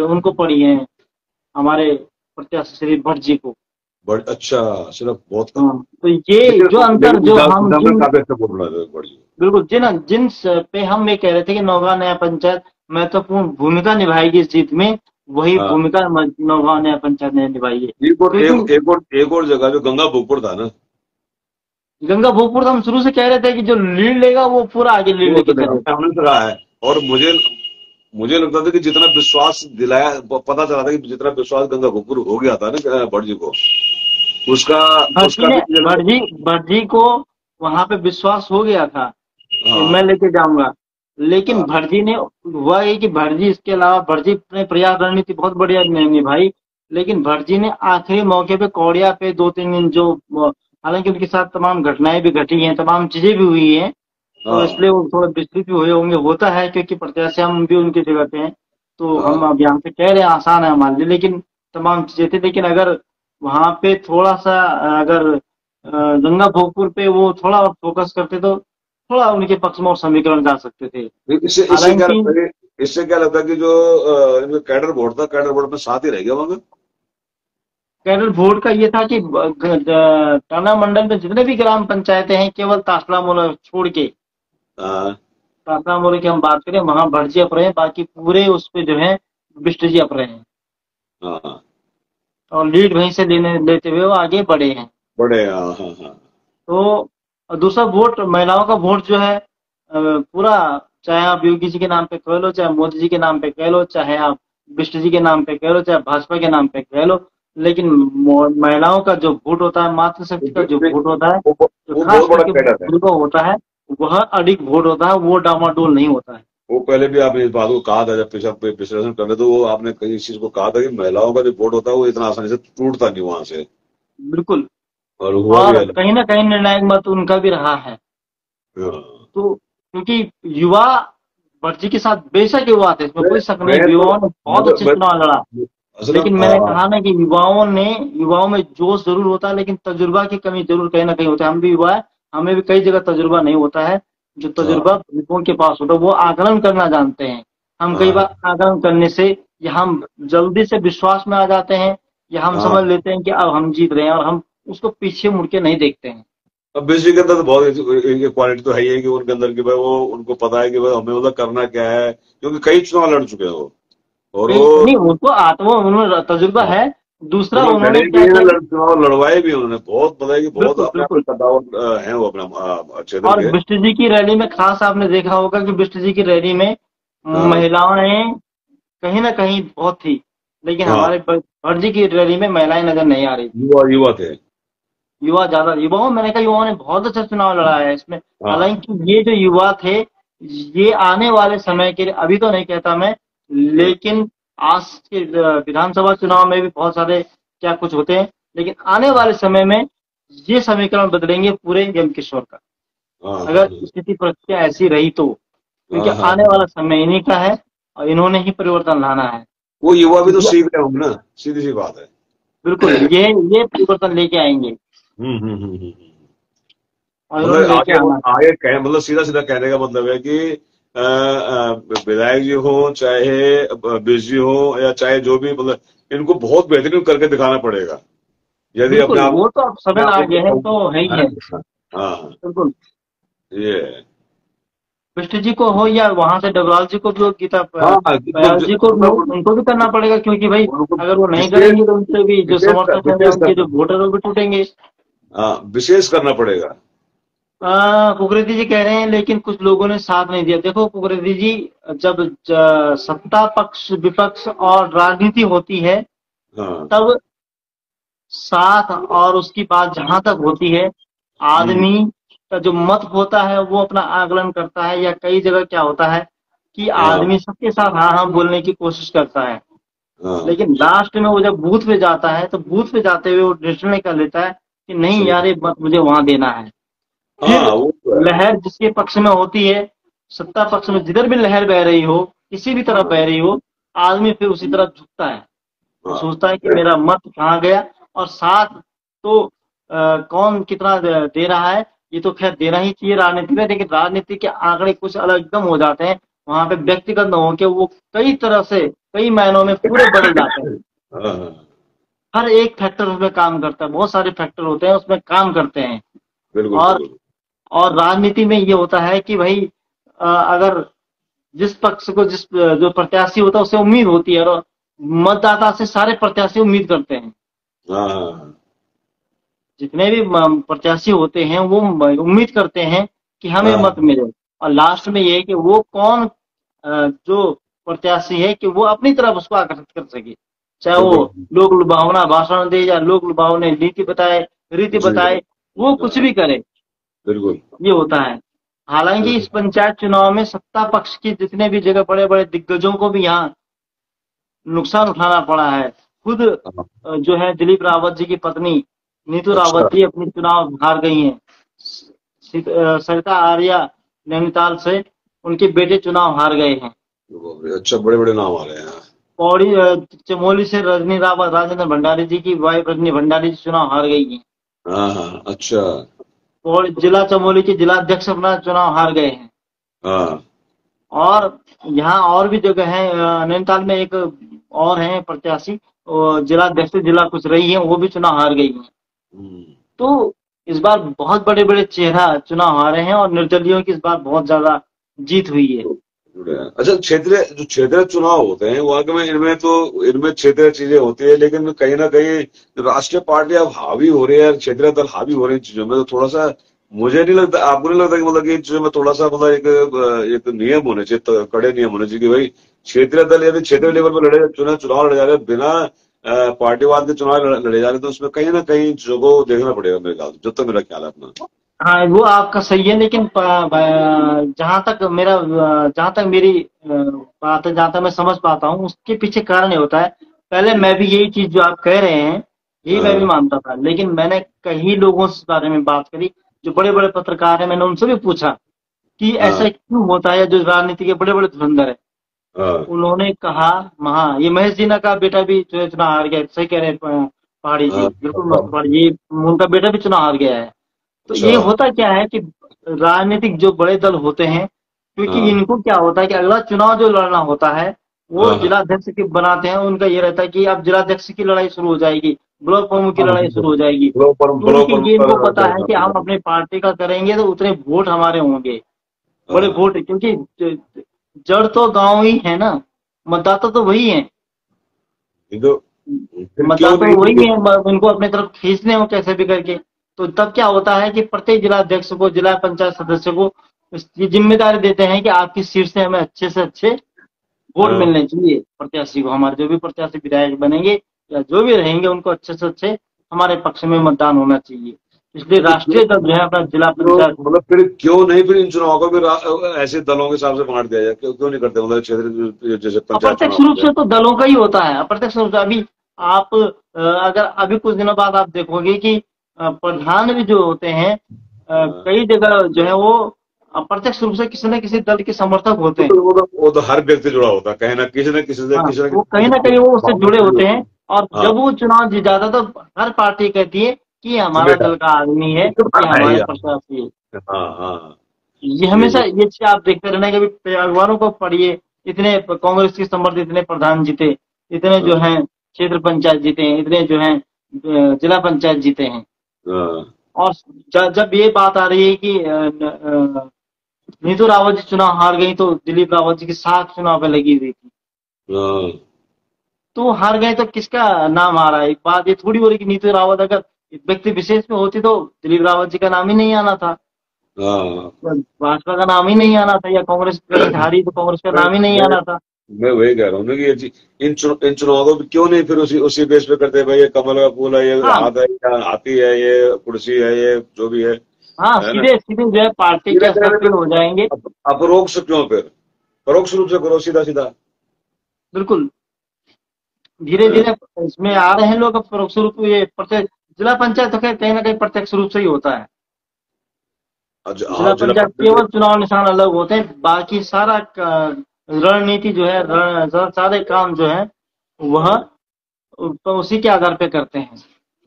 उनको पड़ी हैं, हमारे प्रत्याशी श्री भट्ट जी को। बट अच्छा, सिर्फ बहुत कम। हाँ, तो ये लेकिन जो अंतर लेकिन जो हम इधर में जिन, काफी अच्छा वोट बना था बड़ी। बिल्कुल जिन पे हम ये कह रहे थे कि नौगांव नया पंचायत महत्वपूर्ण भूमिका निभाएगी इस जीत में, वही हाँ, भूमिका नौगांव नया पंचायत ने निभाई है। क्योंकि एक और जगह जो गंगा भोगपुर था ना, गंगा भोजपुर तो हम शुरू से कह रहे थे कि जो लीड लेगा वो पूरा आगे लीड वो तो लेके नहीं, चलेगा। हमने तो कहा है। और मुझे लगता था कि जितना विश्वास दिलाया, पता चला था कि जितना विश्वास गंगा भोगपुर हो गया था ना भट्ट जी को, उसका उसका भी मुझे लगता भट्ट जी को वहां पे विश्वास हो गया था कि मैं हाँ, लेके जाऊंगा, लेकिन हाँ, भट्ट जी ने, हुआ ये कि भट्ट जी इसके अलावा भट्ट जी ने प्रयास रणनीति बहुत बढ़िया निभाई, लेकिन भट्ट जी ने आखिरी मौके पे कौड़िया पे 2-3 दिन जो हालांकि उनके साथ तमाम घटनाएं भी घटी हैं, तमाम चीजें भी हुई हैं, तो हाँ, इसलिए वो थोड़ा विस्तृत भी हुए होंगे, होता है क्योंकि प्रत्याशी हम भी उनकी जगह पे हैं। तो हम हाँ, अब यहाँ पे कह रहे हैं आसान है हमारे लिए, लेकिन तमाम चीजें थी। लेकिन अगर वहां पे थोड़ा सा अगर गंगा भोगपुर पे वो थोड़ा और फोकस करते तो थोड़ा उनके पक्ष में और समीकरण जा सकते थे। इससे इससे क्या हालांकि लगता है इससे क्या लगता है कि जो इनका कैडर बोर्ड था, कैडर बोर्ड में साथ ही रह गया वहां का। कैडर बोर्ड का ये था कि टाना मंडल में जितने भी ग्राम पंचायतें हैं केवल तासला मोला छोड़ के, हाँ तासला मोला की हम बात करें वहां भटजी अप रहे हैं, बाकी पूरे उस पे जो है बिष्ट जी अप रहे हैं हाँ, और लीड वहीं से लेते हुए वो आगे बढ़े हैं। बड़े, हाँ हाँ हाँ। तो दूसरा वोट महिलाओं का वोट जो है पूरा, चाहे आप योगी जी के नाम पे कह लो, चाहे मोदी जी के नाम पे कह लो, चाहे आप बिष्ट जी के नाम पे कह लो, चाहे भाजपा के नाम पे कह लो, लेकिन महिलाओं का जो वोट होता है, मातृशक्ति का जो वोट होता है, जो वो खास बहुत बड़ा करके कैडर है। बुजुर्गों का होता है, वह अधिक वोट होता है, वो डामाडोल नहीं होता है। वो पहले भी आपने इस बात को कहा था जब विश्लेषण कर रहे थे, वो आपने कहीं इस चीज को कहा था कि महिलाओं का जो वोट होता है वो इतना आसानी से टूटता नहीं वहां से। बिल्कुल। और हुआ भी और अलग। कहीं ना कहीं निर्णायक मत उनका भी रहा है। हाँ। तो क्योंकि युवा भर्ती के साथ बेशक युवा थे, इसमें कोई शक नहीं, मैं तो युवाओं ने बहुत अच्छे चुनाव लड़ा। असल लेकिन मैंने कहा ना कि युवाओं में जोश जरूर होता है, लेकिन तजुर्बा की कमी जरूर कहीं ना कहीं होता है। हम भी युवा है, हमें भी कई जगह तजुर्बा नहीं होता है। जो तजुर्बा बुजुर्गों के पास होता है वो आकलन करना जानते हैं। हम कई बार हाँ आकलन करने से या हम जल्दी से विश्वास में आ जाते हैं, या हम हाँ। समझ लेते हैं कि अब हम जीत रहे हैं और हम उसको पीछे मुड़ के नहीं देखते हैं। अब बिजली के अंदर तो बहुत क्वालिटी तो है ही है कि उनके अंदर की भाई वो उनको पता है कि भाई हमें मतलब करना क्या है, क्योंकि कई चुनाव लड़ चुके हैं वो। और कई वो नहीं, उनको आत्मा उन्होंने तजुर्बा है। दूसरा उन्होंने लड़े उन्होंने भी क्या हैं, किया कि चुनाव लड़वाए भी हैं उन्होंने, बहुत पता है कि बहुत बिल्कुल अपने आप में बिल्कुल। कद्दावर हैं वो अपना क्षेत्र और के। बिष्ट जी की रैली में खास आपने देखा होगा कि बिष्ट जी की रैली में हाँ महिलाएं कहीं ना कहीं बहुत थी, लेकिन हाँ। हमारे फर्जी की रैली में महिलाएं नजर नहीं आ रही थी। युवा युवा थे। युवा ज्यादा, युवाओं, मैंने कहा युवाओं ने बहुत अच्छा चुनाव लड़ा है इसमें। हाँ हालांकि ये जो युवा थे, ये आने वाले समय के लिए, अभी तो नहीं कहता मैं, हाँ लेकिन आज के विधानसभा चुनाव में भी बहुत सारे क्या कुछ होते हैं, लेकिन आने वाले समय में ये समीकरण बदलेंगे पूरे यमकेश्वर का, हाँ अगर स्थिति परिस्थितियां ऐसी रही तो। क्योंकि हाँ हाँ। आने वाला समय इन्हीं का है और इन्होंने ही परिवर्तन लाना है। वो युवा भी तो क्योंकि सीख रहे होंगे ना, सीधी सी बात है। बिल्कुल ये परिवर्तन लेके आएंगे हम्म। और इन्होंने मतलब लेके आगे आना है। आगे कह मतलब सीधा सीधा कहने का मतलब है कि विधायक जी हो चाहे बिज जी हो या चाहे जो भी, मतलब इनको बहुत बेहतरीन करके दिखाना पड़ेगा यदि बिल्कुल, वो तो अब समय अपने आ आप गया है, तो है ही को। है। हाँ हाँ, बिल्कुल। ये है। बिष्ट जी को हो या वहां से डबराल जी को भी हो, गीता हाँ बयाल जी को भी हो, उनको भी करना पड़ेगा, क्योंकि भाई उनको अगर वो नहीं विशेष करेंगे तो उनसे भी जो विशेष समर्थक हैं या विशेष उनके जो करना, वोटर है वो भी टूटेंगे। हाँ विशेष करना पड़ेगा। कुकरेती जी कह रहे हैं लेकिन कुछ लोगों ने साथ नहीं दिया। देखो कुकरेती जी, जब सत्ता पक्ष विपक्ष और राजनीति होती है, हाँ तब साथ और उसकी बात जहां तक होती है, हम्म, आदमी का जो मत होता है वो अपना आकलन करता है, या कई जगह क्या होता है कि हाँ आदमी सबके साथ हाँ हाँ बोलने की कोशिश करता है, हाँ लेकिन लास्ट में वो जब बूथ पे जाता है तो बूथ पे जाते हुए वो डिसीजन कर लेता है कि नहीं सही। यार ये मत मुझे वहां देना है। हाँ फिर वो तो है। लहर जिसके पक्ष में होती है, सत्ता पक्ष में जिधर भी लहर बह रही हो, किसी भी तरफ बह रही हो, आदमी फिर उसी तरफ झुकता है। वो हाँ सोचता है कि मेरा मत कहाँ गया। और साथ तो कौन कितना दे रहा है, ये तो खैर देना ही चाहिए राजनीति में, लेकिन राजनीति के आंकड़े कुछ अलग एकदम हो जाते हैं। वहां पे व्यक्तिगत न होकर वो कई तरह से, कई मायनों में पूरे बदल जाते हैं। हाँ हाँ, हर एक फैक्टर उसमें काम करता है, बहुत सारे फैक्टर होते हैं उसमें काम करते हैं। बिल्कुल और बिल्कुल। और राजनीति में ये होता है कि भाई अगर जिस पक्ष को जिस जो प्रत्याशी होता है उससे उम्मीद होती है, और मतदाता से सारे प्रत्याशी उम्मीद करते हैं। हाँ हाँ हाँ जितने भी प्रत्याशी होते हैं वो उम्मीद करते हैं कि हमें हाँ, मत मिले। और लास्ट में ये है कि वो कौन जो प्रत्याशी है कि वो अपनी तरफ उसको आकर्षित कर सके, चाहे वो बिल्कुल लोक लुभावना भाषण दे या लोक लुभावने नीति बताए, रीति जी। बताए, वो कुछ हाँ, भी करे, बिल्कुल ये होता है। हालांकि इस बिल्कुल। पंचायत चुनाव में सत्ता पक्ष की जितने भी जगह बड़े बड़े दिग्गजों को भी यहाँ नुकसान उठाना पड़ा है। खुद हाँ, जो है दिलीप रावत जी की पत्नी नीतू अच्छा रावत जी अपनी चुनाव हार गई हैं। सरिता आर्या नैनीताल से, उनके बेटे चुनाव हार गए हैं। अच्छा, बड़े बड़े नाम आ रहे हैं। पौड़ी चमोली से रजनी रावत, राजेंद्र भंडारी जी की वाइफ रजनी भंडारी जी चुनाव हार गई हैं। हाँ हाँ, अच्छा। और जिला चमोली के जिला अध्यक्ष अपना चुनाव हार गए हैं। हाँ। और यहाँ और भी जगह है, नैनीताल में एक और है प्रत्याशी, जिला अध्यक्ष जिला कुछ रही है, वो भी चुनाव हार गई है। हम्म। तो इस बार बहुत बड़े बड़े चेहरा चुनाव हारे हैं और निर्दलियों की इस बार बहुत ज्यादा जीत हुई है। जुड़े हैं। अच्छा, क्षेत्रीय चुनाव होते हैं वहां के में, इनमें क्षेत्रीय चीजें होती है, लेकिन कहीं ना कहीं राष्ट्रीय पार्टी अब हावी हो रही है, क्षेत्रीय दल हावी हो रहे हैं इन चीजों में, तो थोड़ा सा मुझे नहीं लगता, आपको नहीं लगता कि मतलब कि इन चीजों में थोड़ा सा मतलब एक नियम होने चाहिए, तो कड़े नियम होने चाहिए कि भाई क्षेत्रीय दल यदि क्षेत्रीय लेवल पर चुनाव लड़े जा रहे हैं बिना पार्टीवाद के चुनाव लड़े जा रहे हैं, तो उसमें कहीं ना कहीं चीजों को देखना पड़ेगा मेरे ख्याल से, जब तक मेरा ख्याल है अपना। हाँ, वो आपका सही है, लेकिन जहां तक मेरी बात है, जहां तक मैं समझ पाता हूँ, उसके पीछे कारण ये होता है। पहले मैं भी यही चीज जो आप कह रहे हैं, यही मैं भी हाँ मानता था, लेकिन मैंने कई लोगों से इस बारे में बात करी, जो बड़े बड़े पत्रकार हैं, मैंने उनसे भी पूछा कि हाँ ऐसा क्यों होता है, जो राजनीति के बड़े बड़े धुरंधर है। हाँ। उन्होंने कहा, हाँ, ये महेश जीना का बेटा भी जो है चुनाव हार गया, सही कह रहे हैं, पहाड़ी जी, हाँ बिल्कुल हाँ, मस्त पहाड़ी, ये उनका बेटा भी चुनाव हार गया है। तो अच्छा। ये होता क्या है कि राजनीतिक जो बड़े दल होते हैं, क्योंकि हाँ इनको क्या होता है कि अगला चुनाव जो लड़ना होता है, वो हाँ हाँ। जिलाध्यक्ष के बनाते हैं। उनका ये रहता है कि अब जिलाध्यक्ष की लड़ाई शुरू हो जाएगी, ब्लॉक प्रमुख की हाँ, लड़ाई शुरू हो जाएगी। तो ब्लो उनकी पर ये इनको पता है देखना कि हम पड़ेगा। अपने पार्टी का करेंगे तो उतने वोट हमारे होंगे, बड़े हाँ, वोट, क्योंकि जड़ तो गांव ही है ना, मतदाता तो वही है, ये तो फिर क्यों मतदाता नहीं तो वही फिर। है, उनको अपने तरफ खींचने हो कैसे भी करके। तो तब क्या होता है कि प्रत्येक जिला अध्यक्ष को, जिला पंचायत सदस्य को ये जिम्मेदारी देते हैं कि आपकी सीट से हमें अच्छे से अच्छे वोट हाँ, मिलने चाहिए, प्रत्याशी को, हमारे जो भी प्रत्याशी विधायक बनेंगे या जो भी रहेंगे, उनको अच्छे से अच्छे हमारे पक्ष में मतदान होना चाहिए। इसलिए तो राष्ट्रीय दल जो है अपना जिला पंचायत। मतलब फिर क्यों नहीं फिर इन चुनाव को भी ऐसे दलों के हिसाब से बांट दिया जाए, क्यों नहीं करते, मतलब क्षेत्र जैसे पंचायत चुनाव अप्रत्यक्ष रूप होते हैं। से तो दलों का ही होता है, अप्रत्यक्ष रूप से। अभी आप अगर अभी कुछ दिनों बाद आप देखोगे कि प्रधान भी जो होते हैं, हाँ, कई जगह जो है वो अप्रत्यक्ष रूप से किसी न किसी दल के समर्थक होते हैं। वो तो हर व्यक्ति जुड़ा होता है, कहीं ना हाँ, किसी वो ना कहीं ना किसी कहीं वो उससे भावना जुड़े से जुड़ी होते होती हैं। है। और हाँ, जब वो चुनाव जीत जाता है तो हर पार्टी कहती है कि ये कि हमारा बेटा दल का आदमी है, इसको ये पढ़ना है हमारे यार। प्रत्याशी है। हाँ हाँ। ये ये हमेशा ये चीज आप देखते रहना, कभी अखबारों को पढ़िए, इतने कांग्रेस के समर्थित इतने प्रधान जीते, इतने जो हाँ हैं क्षेत्र पंचायत जीते हैं, इतने जो हैं जिला पंचायत जीते हैं। हाँ और जब ये बात आ रही है कि नीतू रावत जी चुनाव हार गई, तो दिलीप रावत जी की साख चुनाव पे लगी हुई थी, हाँ तो वो हार गए तो किसका नाम आ रहा है? बात ये थोड़ी हो रही कि नीतू रावत अगर व्यक्ति विशेष में होती तो दिलीप रावत जी का नाम ही नहीं आना था, हाँ। भाजपा का नाम ही नहीं आना था, या कांग्रेस कहीं हारी तो कांग्रेस का मैं नाम ही नहीं मैं आना था। मैं वही कह रहा हूँ ना कि इन चुनावों को भी क्यों नहीं फिर उसी बेस पे करते हैं, भाई ये कमल का फूल है, ये हाँ, हाथ है, या हाथी है, ये कुर्सी है, ये जो भी हाँ, है ना। सीधे सीधे जो है पार्टी धीरे के स्तर धीरे पे हो जाएंगे। अपरोक्ष क्यों फिर, परोक्ष रूप से करो, सीधा सीधा। बिल्कुल, धीरे हैं? धीरे इसमें आ रहे हैं लोग, अब परोक्ष रूप, ये प्रत्यक्ष जिला पंचायत तो खैर कहीं ना कहीं प्रत्यक्ष रूप से ही होता है। जिला हाँ, जिला पंचायत केवल पंचायत। चुनाव निशान अलग होते हैं, बाकी सारा रणनीति जो है, सारे काम जो है वह हाँ, तो उसी के आधार पे करते हैं,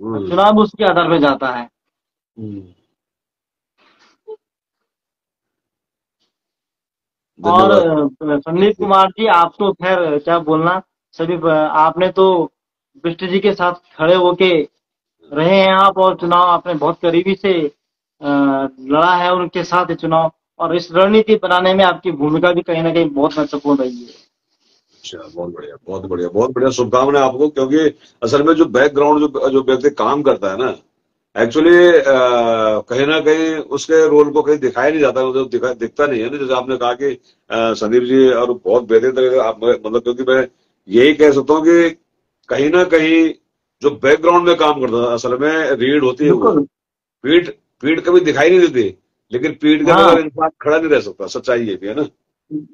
हम्म, चुनाव उसी के आधार पे जाता है। हम्म, और धन्यवाद। संदीप कुमार जी, आप तो खैर क्या बोलना, सभी आपने तो बिष्ट जी के साथ खड़े होके रहे हैं आप, और चुनाव आपने बहुत करीबी से लड़ा है उनके साथ ये चुनाव, और इस रणनीति बनाने में आपकी भूमिका भी कहीं ना कहीं बहुत महत्वपूर्ण रही है। अच्छा, बहुत बढ़िया, बहुत बढ़िया, बहुत बढ़िया, शुभकामनाएं आपको, क्योंकि असल में जो बैकग्राउंड जो व्यक्ति काम करता है ना, एक्चुअली कहीं ना कहीं उसके रोल को कहीं दिखाया नहीं जाता, वो दिखता नहीं है ना, जैसे आपने कहा कि संदीप जी और बहुत बेहतर तरीके से आप, मतलब क्योंकि मैं यही कह सकता हूँ कि कहीं ना कहीं जो बैकग्राउंड में काम करता है, असल में रीढ़ होती है वो, बिल्कुल। पीठ पीठ कभी दिखाई नहीं देती, लेकिन पीठ के हाँ, बगैर इंसान खड़ा नहीं रह सकता, सच्चाई ये भी है ना।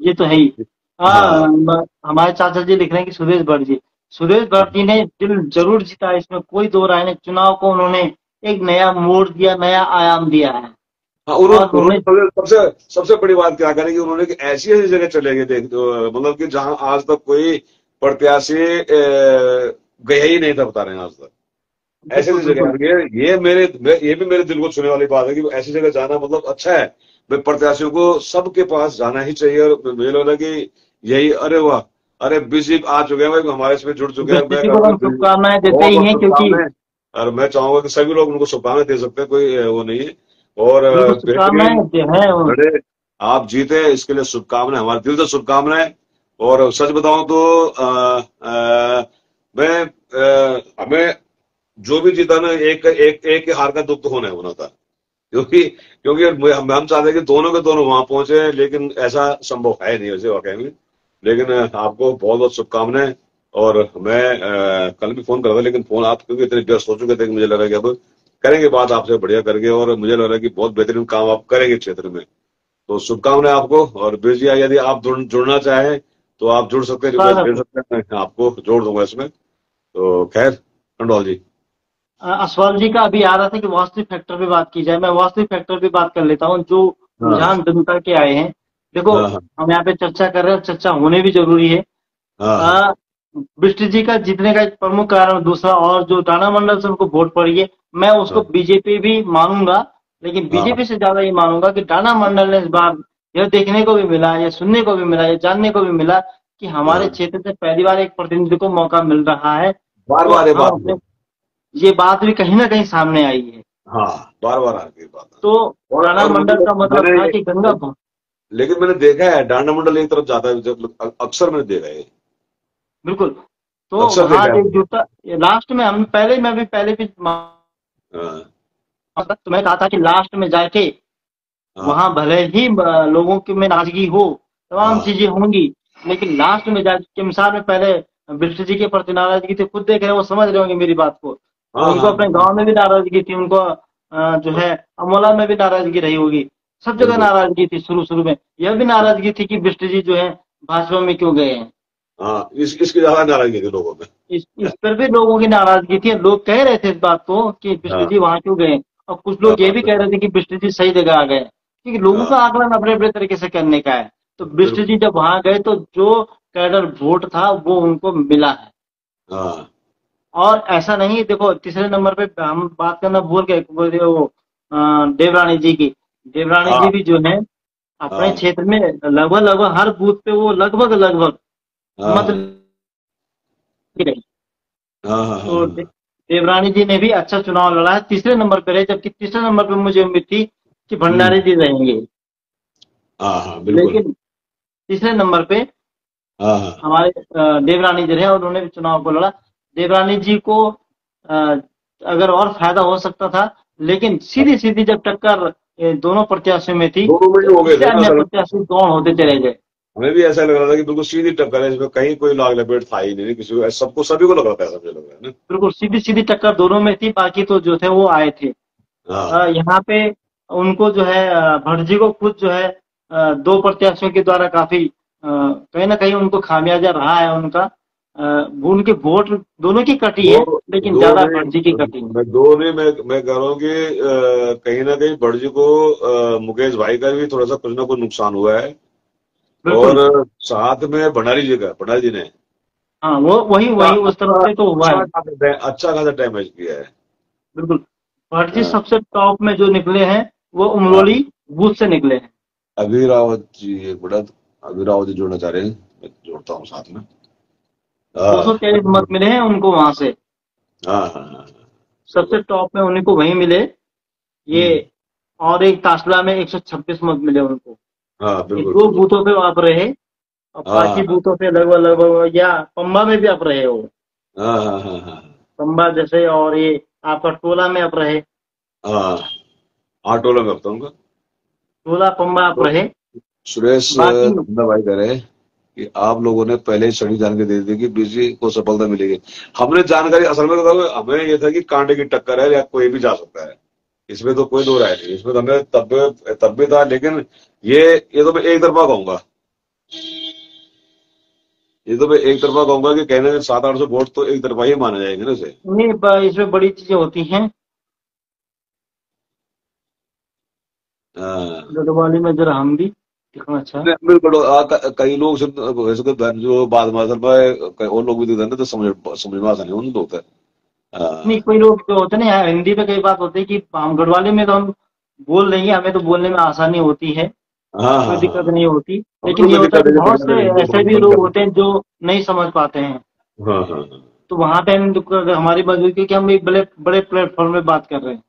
ये तो है ही। हाँ हाँ, हमारे चाचा जी लिख रहे हैं कि सुरेश भट्ट जी, सुरेश भट्ट जी ने दिल जरूर जीता, इसमें कोई दो राय नहीं। चुनाव को उन्होंने एक नया मोड़ दिया, नया आयाम दिया है। हाँ, और उन्होंने उन्हें, सबसे सबसे बड़ी बात क्या करें कि उन्होंने कि ऐसी ऐसी जगह चले गए, मतलब कि जहां आज तक कोई प्रत्याशी गया ही नहीं था, बता रहे हैं आज तक। ऐसी बिल्कुल ऐसी जगह, बिल्कुल। ये भी मेरे दिल को छूने वाली बात है कि ऐसी जगह जाना मतलब अच्छा है। मैं प्रत्याशियों को सबके पास जाना ही चाहिए। और मुझे लग रहा है कि यही, अरे वाह, अरे बीजेपी आ चुके हैं भाई, हमारे इसमें जुड़ चुके हैं। बिष्ट मैं जी को कहूँगा हम शुभकामनाएं देते बहुत ही बहुत हैं, क्योंकि शुभकामनाएं। और मैं चाहूंगा कि सभी लोग उनको शुभकामनाएं दे सकते हैं, कोई वो नहीं है। और बिल्कुल बेहतरीन शुभकामनाएं हैं। लड़े, आप जीते इसके लिए शुभकामनाएं, हमारे दिल से शुभकामनाएं। और सच बताऊं तो मैं हमें जो भी जीता ना, एक एक एक के हार का दुख तो होना था। क्योंकि हम चाहते हैं कि दोनों के दोनों वहां पहुंचे, लेकिन ऐसा संभव है नहीं वैसे वाकई में। लेकिन आपको बहुत बहुत शुभकामनाएं। और मैं कल भी फोन कर रहा था, लेकिन फोन आप क्योंकि इतने व्यस्त हो चुके थे कि मुझे लगा कि अब करेंगे बात आपसे बढ़िया करके। और मुझे लग रहा है कि बहुत बेहतरीन काम आप करेंगे क्षेत्र में। तो शुभकामनाएं आपको। और बीर जी, यदि आप जुड़ना चाहें तो आप जुड़ सकते हैं, रिक्वेस्ट भेज स्वागत है। सकते हैं, मैं आपको जोड़ दूंगा इसमें। तो खैर, टंडौल जी। असवाल जी का अभी आ रहा था कि वास्तविक फैक्टर पे बात की जाए। मैं वास्तविक फैक्टर पे बात कर लेता हूँ जो हाँ रुझान जनता के आए हैं। देखो, हाँ हाँ हम यहाँ पे चर्चा कर रहे हैं, चर्चा होने भी जरूरी है। हाँ हाँ आ, बिष्ट जी का जीतने का एक प्रमुख कारण दूसरा, और जो टाना मंडल से उनको वोट पड़ी है, मैं उसको हाँ बीजेपी भी मानूंगा। लेकिन हाँ बीजेपी से ज्यादा ये मानूंगा कि टाना मंडल ने इस बार यह देखने को भी मिला, या सुनने को भी मिला, या जानने को भी मिला कि हमारे हाँ। क्षेत्र से पहली बार एक प्रतिनिधि को मौका मिल रहा है। बार तो बार ये हम बात अपने, हुई। ये बात भी कहीं ना कहीं सामने आई है। हाँ, बार बार आ गई बात। तो टाना और मंडल मुझे का मतलब मैंने था कि गंगा, लेकिन मैंने देखा है डांडा मंडल एक तरफ जाता है, अक्सर मैंने देखा है। बिल्कुल। तो अक्सर वहां देखा है एक मैंने। जुटा, लास्ट में हम पहले, मैं भी हाँ तो मैं कहा था कि लास्ट में जाके हाँ वहां भले ही लोगों की में नाराजगी हो, तमाम हाँ चीजें होंगी, लेकिन लास्ट में जाके मिसाल में पहले बिष्ट जी के प्रति नाराजगी थी, खुद देख रहे हैं, वो समझ रहे होंगे मेरी बात को। हाँ उनको हाँ अपने गांव में भी नाराजगी थी, उनको जो है अमोला में भी नाराजगी रही होगी। सब जगह बिल्कुल। नाराजगी थी शुरू शुरू में। यह भी नाराजगी थी कि बिष्ट जी जो है भाजपा में क्यों गए हैं। हाँ, इसकी ज्यादा नाराजगी थी लोगों में। इस पर भी लोगों की नाराजगी थी। लोग कह रहे थे इस बात को कि बिष्ट हाँ जी वहां क्यों गए। और कुछ लोग ये हाँ भी कह रहे थे कि बिष्ट जी सही जगह आ गए, क्योंकि लोगों हाँ का आकलन अपने अपने तरीके से करने का है। तो बिष्ट बिल्कुल। जी जब वहां गए तो जो कैडर वोट था वो उनको मिला है। हाँ और ऐसा नहीं, देखो तीसरे नंबर पे हम बात करना भूल गए, वो देवरानी जी की। देवरानी जी हाँ भी जो है अपने हाँ क्षेत्र में लगभग लगभग हर बूथ पे वो लगभग लगभग हाँ मत हाँ रही। हाँ हाँ तो हाँ देवरानी जी ने भी अच्छा चुनाव लड़ा है, तीसरे नंबर पे रहे। जबकि तीसरे नंबर पे मुझे उम्मीद थी कि भंडारी जी रहेंगे, हाँ हाँ बिल्कुल। लेकिन तीसरे नंबर पे हाँ हाँ हमारे देवरानी जी रहे और उन्होंने भी चुनाव को लड़ा। देवरानी जी को अगर और फायदा हो सकता था, लेकिन हाँ। सीधी सीधी जब टक्कर दोनों प्रत्याशियों में थी, दोनों में ही तो हो गए दूसरे थे ना अन्य असल में। प्रत्याशी गौण होते चले गए। हमें भी ऐसा लग रहा था कि बिल्कुल सीधी टक्कर है, इसमें कहीं कोई लाग लपेट था ही नहीं किसी को, सबको सभी को लग रहा था, ऐसा मुझे लग रहा है ना। बिल्कुल सीधी सीधी टक्कर दोनों में थी, बाकी तो जो थे वो आए थे। हाँ यहाँ पे उनको जो है भट्ट जी को खुद जो है दो प्रत्याशियों के द्वारा काफी कहीं ना कहीं उनको खामियाजा रहा है उनका। उनके वोट दोनों की कटी है, दो लेकिन दो ज्यादा ने भट्ट जी की कटी है। मैं दो ने मैं कह रहा हूँ कि कहीं ना कहीं भटजी को मुकेश भाई का भी थोड़ा सा कुछ ना कुछ नुकसान हुआ है। बिल्कुल। और साथ में भंडारी जी ने हाँ, वो वही अच्छा वही उस तरफ अच्छा से तो हुआ है। अच्छा खासा डैमेज किया है। बिल्कुल। भट्ट जी हाँ सबसे टॉप में जो निकले हैं वो हाँ। उमरोली बूथ से निकले हैं। अभी रावत जी एक बड़ा, अभी रावत जी जोड़ना चाह रहे हैं, मैं जोड़ता हूँ साथ में। दो सौ हाँ तेईस मत मिले हैं उनको वहां से। हाँ हाँ हाँ हाँ, सबसे बिल्कुल। टॉप में उन्हीं को वहीं मिले ये। हम्म। और एक तासला में 126 मत मिले उनको। हाँ ये बिल्कुल दो बिल्कुल। बूथों पे आप रहे। और हाँ बाकी हाँ बूथों पे लगभग लगभग, या पंबा में भी आप रहे हो। हाँ हाँ हाँ हाँ पंबा जैसे, और ये आपका टोला में आप रहे। हाँ। आटोला में हफ्ता उनका। टोला पंबा आप तो रहे। सुरेश बाकी धंधा भाई कह रहे हैं कि आप लोगों ने पहले ही सही जानकारी दे दी कि बीसी को सफलता मिलेगी। हमने जानकारी असल में तो हमें ये था कि कांटे की टक्कर है या कोई भी जा सकता है, इसमें तो कोई दो राय नहीं। इसमें तो हमें तब भी था, लेकिन ये तो मैं एक तरफा कहूंगा, ये तो मैं एक तरफा कहूंगा कि कहने में 700-800 वोट तो एक तरफा ही माने जाएंगे ना उसे। नहीं, इसमें बड़ी चीजें होती हैं। हाँ। गढ़वाली में जरा हम भी दिखना अच्छा है। बिल्कुल। कई लोग वैसे तो जो बाद में असल में और लोग भी दिखते हैं ना, तो समझ में आसानी उन होता है। नहीं, हाँ कोई लोग जो होते हैं ना, यहाँ हिंदी में कई बात होती है कि हम गढ़वाली में तो हम बोल लेंगे, हमें तो बोलने में आसानी होती है, हाँ कोई हाँ हाँ दिक्कत हाँ। नहीं होती। हम लेकिन लोग ये को होता है दिक्कत कि है, बहुत बढ़िया से हिंदी ऐसे बोल भी बोल लोग कर। होते हैं जो नहीं समझ पाते हैं। हाँ हाँ हाँ तो वहां पे हम अगर हमारी मजबूरी, क्योंकि हम एक बड़े बड़े प्लेटफॉर्म में बात कर रहे हैं,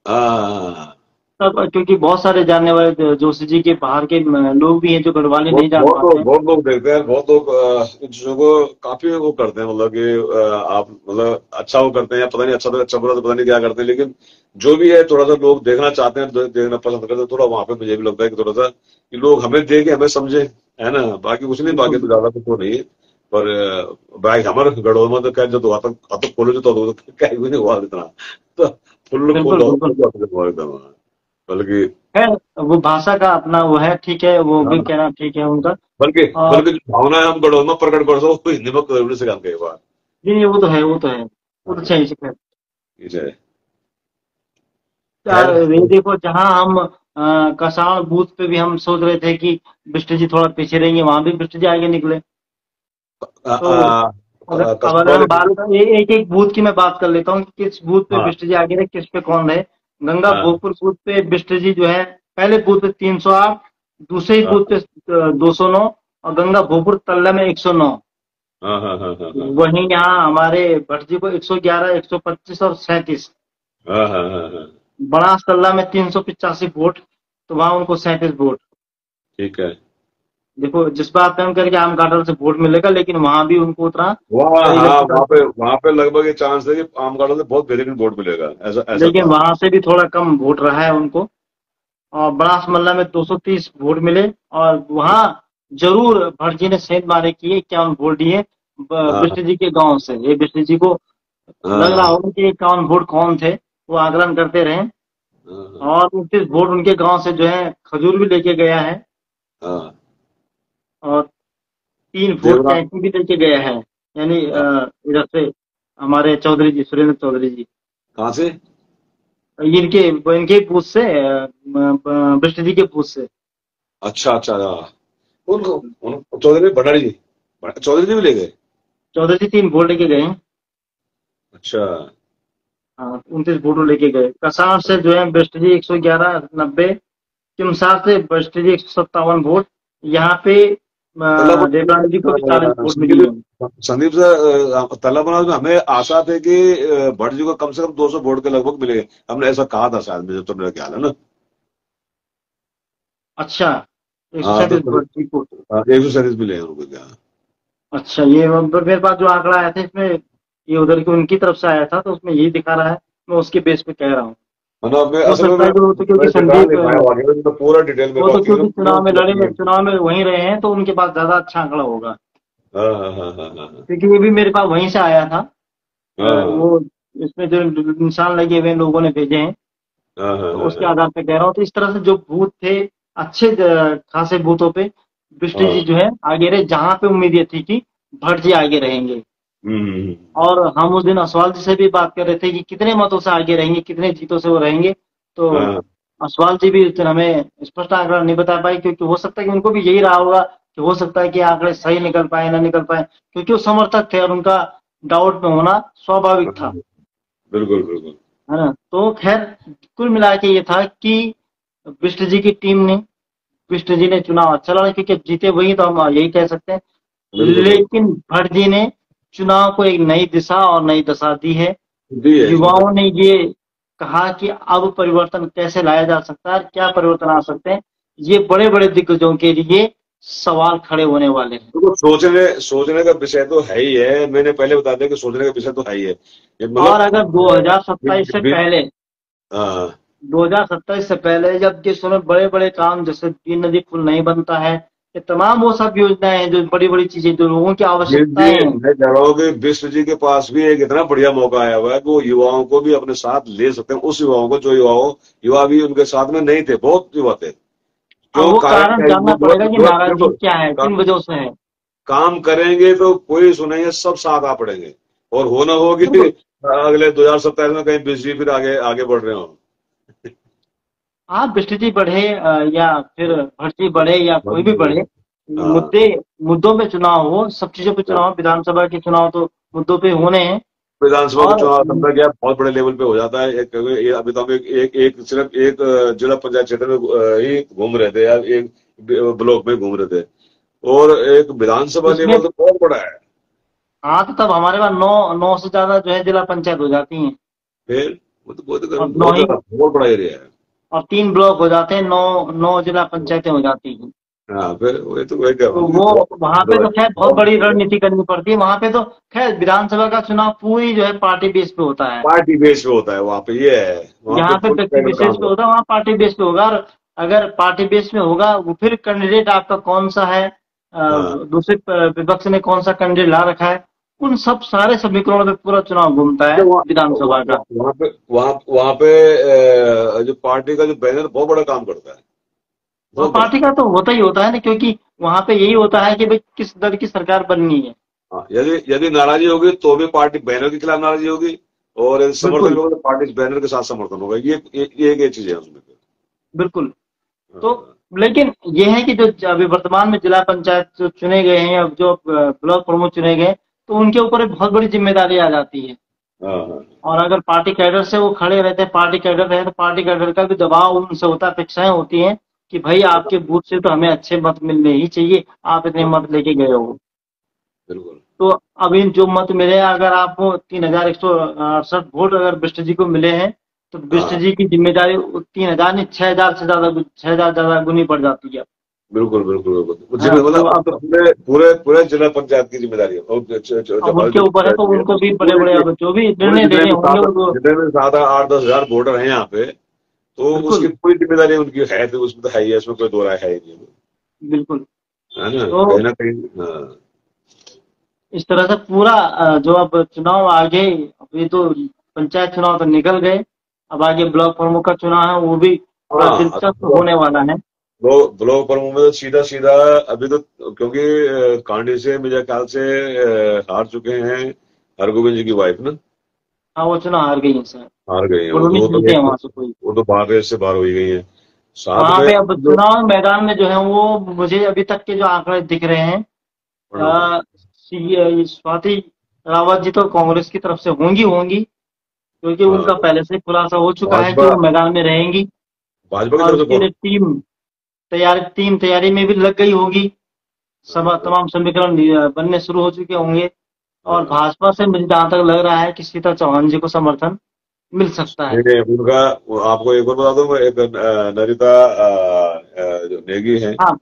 हाँ हाँ हाँ, हाँ। तब क्योंकि बहुत सारे जानने वाले जोशी जी के बाहर के लोग भी हैं जो गढ़वाली नहीं जान पाते हैं। बहुत लोग देखते हैं, बहुत लोग इन चीजों को काफी वो करते हैं, मतलब कि आप मतलब अच्छा वो करते हैं, या पता नहीं अच्छा तो अच्छा, बुरा तो पता नहीं क्या करते हैं, लेकिन जो भी है थोड़ा सा लोग देखना चाहते हैं, देखना पसंद करते हैं, थोड़ा वहां पे मुझे भी लगता है कि थोड़ा सा कि लोग हमें देखे, हमें समझे, है ना। बाकी कुछ नहीं, बाकी बिल्कुल तो बिल्कुल। ज्यादा कुछ तो नहीं है। पर भाई हमारे गढ़ोल में तो क्या, जो तो हाथ खोलो, जो तो क्या ही नहीं हुआ इतना। तो फुल खोल बिल्कुल दो, बिल्कुल। हुआ एकदम। बल्कि है, वो भाषा का अपना वो है, ठीक है, वो भी हाँ, कहना ठीक है उनका। बल्कि और बल्कि जो भावना है हम गढ़ोल में प्रकट कर सको, हिंदी में कभी से काम कई बार। नहीं नहीं, वो तो है, वो तो है, वो तो हाँ, चाहिए खैर। ये है। यार खैर ये देखो, जहाँ हम कसाण बूथ पे भी हम सोच रहे थे कि बिष्ट जी थोड़ा पीछे रहेंगे, वहां भी बिष्ट जी आगे निकले। तो अगर अब कस्टमर अगर वाले हम बात करें, एक एक बूथ की मैं बात कर लेता हूँ कि किस बूथ पे हाँ बिष्ट जी आगे रहे, किस पे कौन रहे। गंगा हाँ भोगपुर बूथ पे बिष्ट जी जो है, पहले बूथ पे 308, दूसरे ही हाँ बूथ पे 209, और गंगा भोगपुर तल्ला में 109। हाँ हाँ हाँ हाँ हाँ हाँ वहीं यहाँ हमारे भट्ट जी को 111, 125 और 37। हाँ हाँ हाँ हाँ, बनास तल्ला में 385 वोट, तो वहां उनको 37 वोट। ठीक है। देखो, जिस बात पे हम करके आम काटल से वोट मिलेगा, लेकिन वहां भी उनको उतना वहाँ हाँ, इलेक्टोरल, वहाँ पे लगभग ये चांस है कि आम गाड़ों से बहुत बेहतरीन वोट मिलेगा, ऐसा ऐसा लेकिन था। वहां से भी थोड़ा कम वोट रहा है उनको। और बनास मल्ला में 230 वोट मिले। और वहां जरूर भट्ट जी ने सेंध मारे किए, 51 वोट दिए हाँ बिष्ट जी के गांव से। ये बिष्ट जी को हाँ लग रहा हाँ होगा कि 51 वोट कौन थे, वो आकलन करते रहे। हाँ और 29 वोट उनके गांव से जो है खजूर भी लेके गया है। हाँ। और 3 वोट देवरा कैंची भी लेके गया है, यानी हाँ, इधर से हमारे चौधरी जी, सुरेंद्र चौधरी जी, कहाँ से? इनके इनके पूछ से, बिष्ट जी के पूछ से। अच्छा अच्छा, हाँ। उनको चौधरी भंडारी जी, चौधरी जी भी ले गए। चौधरी जी 3 वोट लेके गए हैं। अच्छा। हाँ, 29 वोट लेके गए। कसार से जो है बिष्ट जी 111-90। किमसार से बिष्ट जी 157 वोट। यहाँ पे मतलब देवरानी जी को भी 40 वोट मिली संदीप है। संदीप सर, तलब में हमें आशा थे कि भट्ट जी को कम से कम 200 वोट के लगभग मिलेंगे, हमने ऐसा कहा था शायद, मुझे तो मेरा ख्याल है ना। अच्छा, एक सौ हाँ तो सैंतीस वोट जी को। 137 मिले हैं उनको क्या। अच्छा, ये मेरे पास जो आंकड़ा आया था इसमें, ये उधर की उनकी तरफ से आया था, तो उसमें यही दिखा रहा है। मैं उसके बेस पे कह रहा हूँ। मतलब मैं हो असल में सकता है कि वो तो क्योंकि मैं दिखा संदीप नहीं पाया वाकई में, तो पूरा डिटेल मेरे वो पास तो तीनों क्योंकि चुनाव में लड़े, चुनाव में वहीं रहे हैं, तो उनके पास ज्यादा अच्छा आंकड़ा होगा। हाँ हाँ हाँ हाँ हाँ क्योंकि ये भी मेरे पास वहीं से आया था। हाँ वो इसमें जो निशान लगे हुए हैं, लोगों ने भेजे हैं, हाँ हाँ तो हाँ उसके हाँ आधार पर कह रहा हूँ। तो इस तरह से जो बूथ थे, अच्छे खासे बूथों पे बिष्ट जी हाँ। जो है आगे रहे, जहां पे उम्मीद ये थी कि भट्ट जी आगे रहेंगे। हम्म। और हम उस दिन असवाल जी से भी बात कर रहे थे कि कितने मतों से आगे रहेंगे, कितने जीतों से वो रहेंगे। तो हाँ असवाल जी भी उस दिन हमें स्पष्ट आंकड़ा नहीं बता पाए, क्योंकि हो सकता है कि उनको भी यही रहा होगा कि हो सकता है कि आंकड़े सही निकल पाए ना निकल पाए, क्योंकि वो समर्थक थे और उनका डाउट में होना स्वाभाविक हाँ, था। बिल्कुल बिल्कुल। है ना। तो खैर, कुल मिला के ये था कि बिष्ट जी की टीम ने, बिष्ट जी ने चुनाव अच्छा लड़ा, क्योंकि जीते वही, तो हम यही कह सकते हैं। बिल्कुल बिल्कुल। लेकिन भट्ट जी ने चुनाव को एक नई दिशा और नई दशा दी है। दी है इसमें तो। युवाओं ने ये कहा कि अब परिवर्तन कैसे लाया जा सकता है, क्या परिवर्तन आ सकते हैं, ये बड़े बड़े दिग्गजों के लिए सवाल खड़े होने वाले हैं। देखो, सोचने सोचने का विषय तो है ही है, मैंने पहले बता दिया कि सोचने का विषय तो है ही है, ये और मतलब अगर 2027 से पहले, हाँ 2027 से पहले जब देशों में बड़े बड़े काम, जैसे तीन नदी पुल नहीं बनता है, ये तमाम वो सब योजनाएं हैं, जो बड़ी बड़ी चीजें जो लोगों की जी जी, आवश्यकताएं हैं। मैं कह रहा हूँ कि बिष्ट जी के पास भी एक इतना बढ़िया मौका आया हुआ है कि वो युवाओं को भी अपने साथ ले सकते हैं, उस युवाओं को जो युवा भी उनके साथ में नहीं थे, बहुत युवा थे अब जो वो कारण कार्य जानना जो पड़ेगा कि जो नाराजगी देखो, क्या है, का, किन वजह से है। काम करेंगे तो कोई सुनेंगे, सब साथ आ पड़ेंगे। और होना होगी बिल्कुल। अगले 2027 में कहीं बिष्ट जी फिर आगे आगे बढ़ रहे हो। आप बिष्ट जी बढ़े या फिर भट्ट जी बढ़े या कोई भी बढ़े, हाँ मुद्दे मुद्दों पे चुनाव हो, सब चीजों पे चुनाव, विधानसभा के चुनाव तो मुद्दों पे होने हैं। विधानसभा का और चुनाव समझा गया बहुत बड़े लेवल पे हो जाता है। अभी तो हम सिर्फ एक जिला पंचायत क्षेत्र में ही घूम रहे थे, या एक ब्लॉक में घूम रहे थे, और एक विधानसभा उसमें, लेवल तो बहुत बड़ा है। हाँ, तो तब हमारे पास नौ नौ से ज्यादा जो है जिला पंचायत हो जाती हैं। फिर वो तो बहुत और नौ बहुत ही, ज्यादा बहुत बड़ा एरिया है। और 3 ब्लॉक हो जाते हैं, नौ नौ जिला पंचायतें हो जाती हैं। हाँ, फिर वही तो वही कह रहा तो हूँ कि वो वहां पे तो खैर बहुत बड़ी बहुत रणनीति करनी पड़ती है। वहां पे तो खैर विधानसभा का चुनाव पूरी जो है पार्टी बेस पे होता है। पार्टी बेस पे होता है वहां पे, ये है वहां पे यहाँ पे फुल व्यक्ति पैनल विशेष काम पे करता होगा, वहाँ पार्टी बेस पे होगा। और अगर पार्टी बेस में होगा, वो फिर कैंडिडेट आपका कौन सा है, है। हाँ, दूसरे विपक्ष ने कौन सा कैंडिडेट ला रखा है, उन सब सारे समीकरणों पे पूरा चुनाव घूमता तो है विधानसभा का। वहां पे जो पार्टी का जो बैनर बहुत बड़ा काम करता है, और बहुत बड़ा। पार्टी का तो होता ही होता है ना, क्योंकि वहां पे यही होता है कि भाई किस दल की सरकार बननी है। हाँ, यदि यदि नाराजगी होगी तो भी पार्टी बैनर के खिलाफ नाराजगी होगी, और यदि समर्थन बिल्कुल, होगा तो पार्टी बैनर के साथ समर्थन होगा। ये एक चीज है उसमें। बिल्कुल। तो हाँ, लेकिन ये है कि जो अभी वर्तमान में जिला पंचायत जो चुने गए हैं, अब जो ब्लॉक प्रमुख चुने गए, तो उनके ऊपर एक बहुत बड़ी जिम्मेदारी आ जाती है। हाँ, हाँ, और अगर पार्टी कैडर से वो खड़े रहते हैं, पार्टी कैडर रहे, तो पार्टी कैडर का भी दबाव उनसे होता है, अपेक्षाएं होती हैं कि भाई आपके बूथ से तो हमें अच्छे मत मिलने ही चाहिए, आप इतने हाँ, मत लेके गए हो। बिल्कुल। तो अभी जो मत मिले, अगर आपको 3168 वोट अगर बिष्ट जी को मिले हैं, तो बिष्ट हाँ, जी की जिम्मेदारी 3000 नहीं, 6000 से ज्यादा, 6000 ज्यादा गुनी पड़ जाती है। बिल्कुल, बिल्कुल, बिल्कुल। हाँ, तो मतलब अब तो अब पूरे पूरे पूरे जिला पंचायत की जिम्मेदारी है, और जो अब हमारी उनके जो ऊपर है, तो पंचायत है उनको भी उसकी बड़े बड़े अब जो भी पूरे निर्णय लेने होंगे वो, जितने में 7 8 10 हजार वोटर हैं यहाँ पे, तो उसकी बिल्कुल, पूरी जिम्मेदारी उनकी है, तो उसमें तो है ही है, इसमें कोई दो राय है ही नहीं, बिल्कुल। है ना, तो कहीं ना कहीं। हाँ, इस तरह से पूरा जो अब चुनाव आगे, अभी तो पंचायत चुनाव तो निकल गए, अब आगे ब्लॉक प्रमुख का चुनाव है, वो भी बड़ा हाँ, दिलचस्प होने वाला है। ब्लॉक प्रमुख में तो सीधा सीधा अभी तो, क्योंकि कांडी से मेरे ख्याल से हार चुके हैं हरगोविंद जी की वाइफ ना, हाँ, वो चुनाव हार गई है सर। हार गई हैं वो नहीं वो तो जीते हैं वहां से कोई। वो तो बाहर रेस से बाहर हो ही गई है, साथ वहां में पे अब जो। चुनाव मैदान में जो है वो, मुझे अभी तक के जो आंकड़े दिख रहे हैं, हाँ, स्वाति रावत जी तो कांग्रेस की तरफ से होंगी होंगी, क्योंकि हाँ, उनका पहले से खुलासा हो चुका है कि भाजपा वो मैदान में रहेंगी। भाजपा की और तरफ से उसके लिए टीम तैयारी में भी लग गई होगी। सब हाँ, तमाम समीकरण बनने शुरू हो चुके होंगे। और हाँ। भाजपा से मुझे जहां तक लग रहा है कि सीता चौहान जी को समर्थन मिल सकता है। नहीं नहीं, उनका आपको एक और बता दूं, एक नरिता जो नेगी है। हाँ,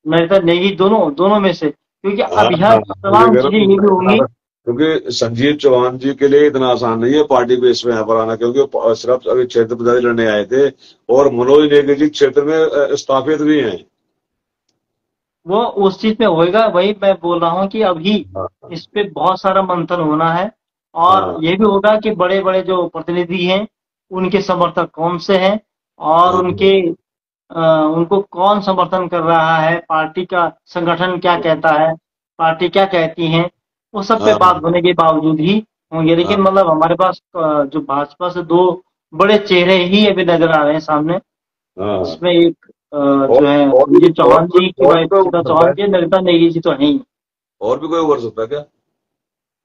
नरेंद्र नेगी, दोनों दोनों में से, क्योंकि हाँ, अब यह हाँ, मुझे तमाम कह रहा चीजें ये भी होंगी। हूँ, क्योंकि संजीव चौहान जी के लिए इतना आसान नहीं है पार्टी बेस में यहाँ पर आना, क्योंकि वो सिर्फ अभी क्षेत्र प्रचारी लड़ने आए थे, और मनोज नेगी जी क्षेत्र में स्थापित भी हैं। वो उस चीज में होएगा, वही मैं बोल रहा हूँ कि अभी हाँ, इस पे बहुत सारा मंथन होना है। और हाँ, ये भी होगा कि बड़े बड़े जो प्रतिनिधि हैं, उनके समर्थक कौन से हैं, और हाँ, उनको कौन समर्थन कर रहा है, पार्टी का संगठन क्या कहता है, पार्टी क्या कहती है, वो सब पे हाँ, बात होने के बावजूद ही होंगे। हाँ, लेकिन मतलब हमारे पास जो भाजपा से 2 बड़े चेहरे ही अभी नजर आ रहे हैं सामने, हाँ। जिसमें एक और जो है और भी संजीव और चौहान भी जी की और भी वाइफ कोई सीता उभर सकता चौहान है, जी, नमिता नेगी जी तो हैं ही। और भी कोई उभर सकता है क्या?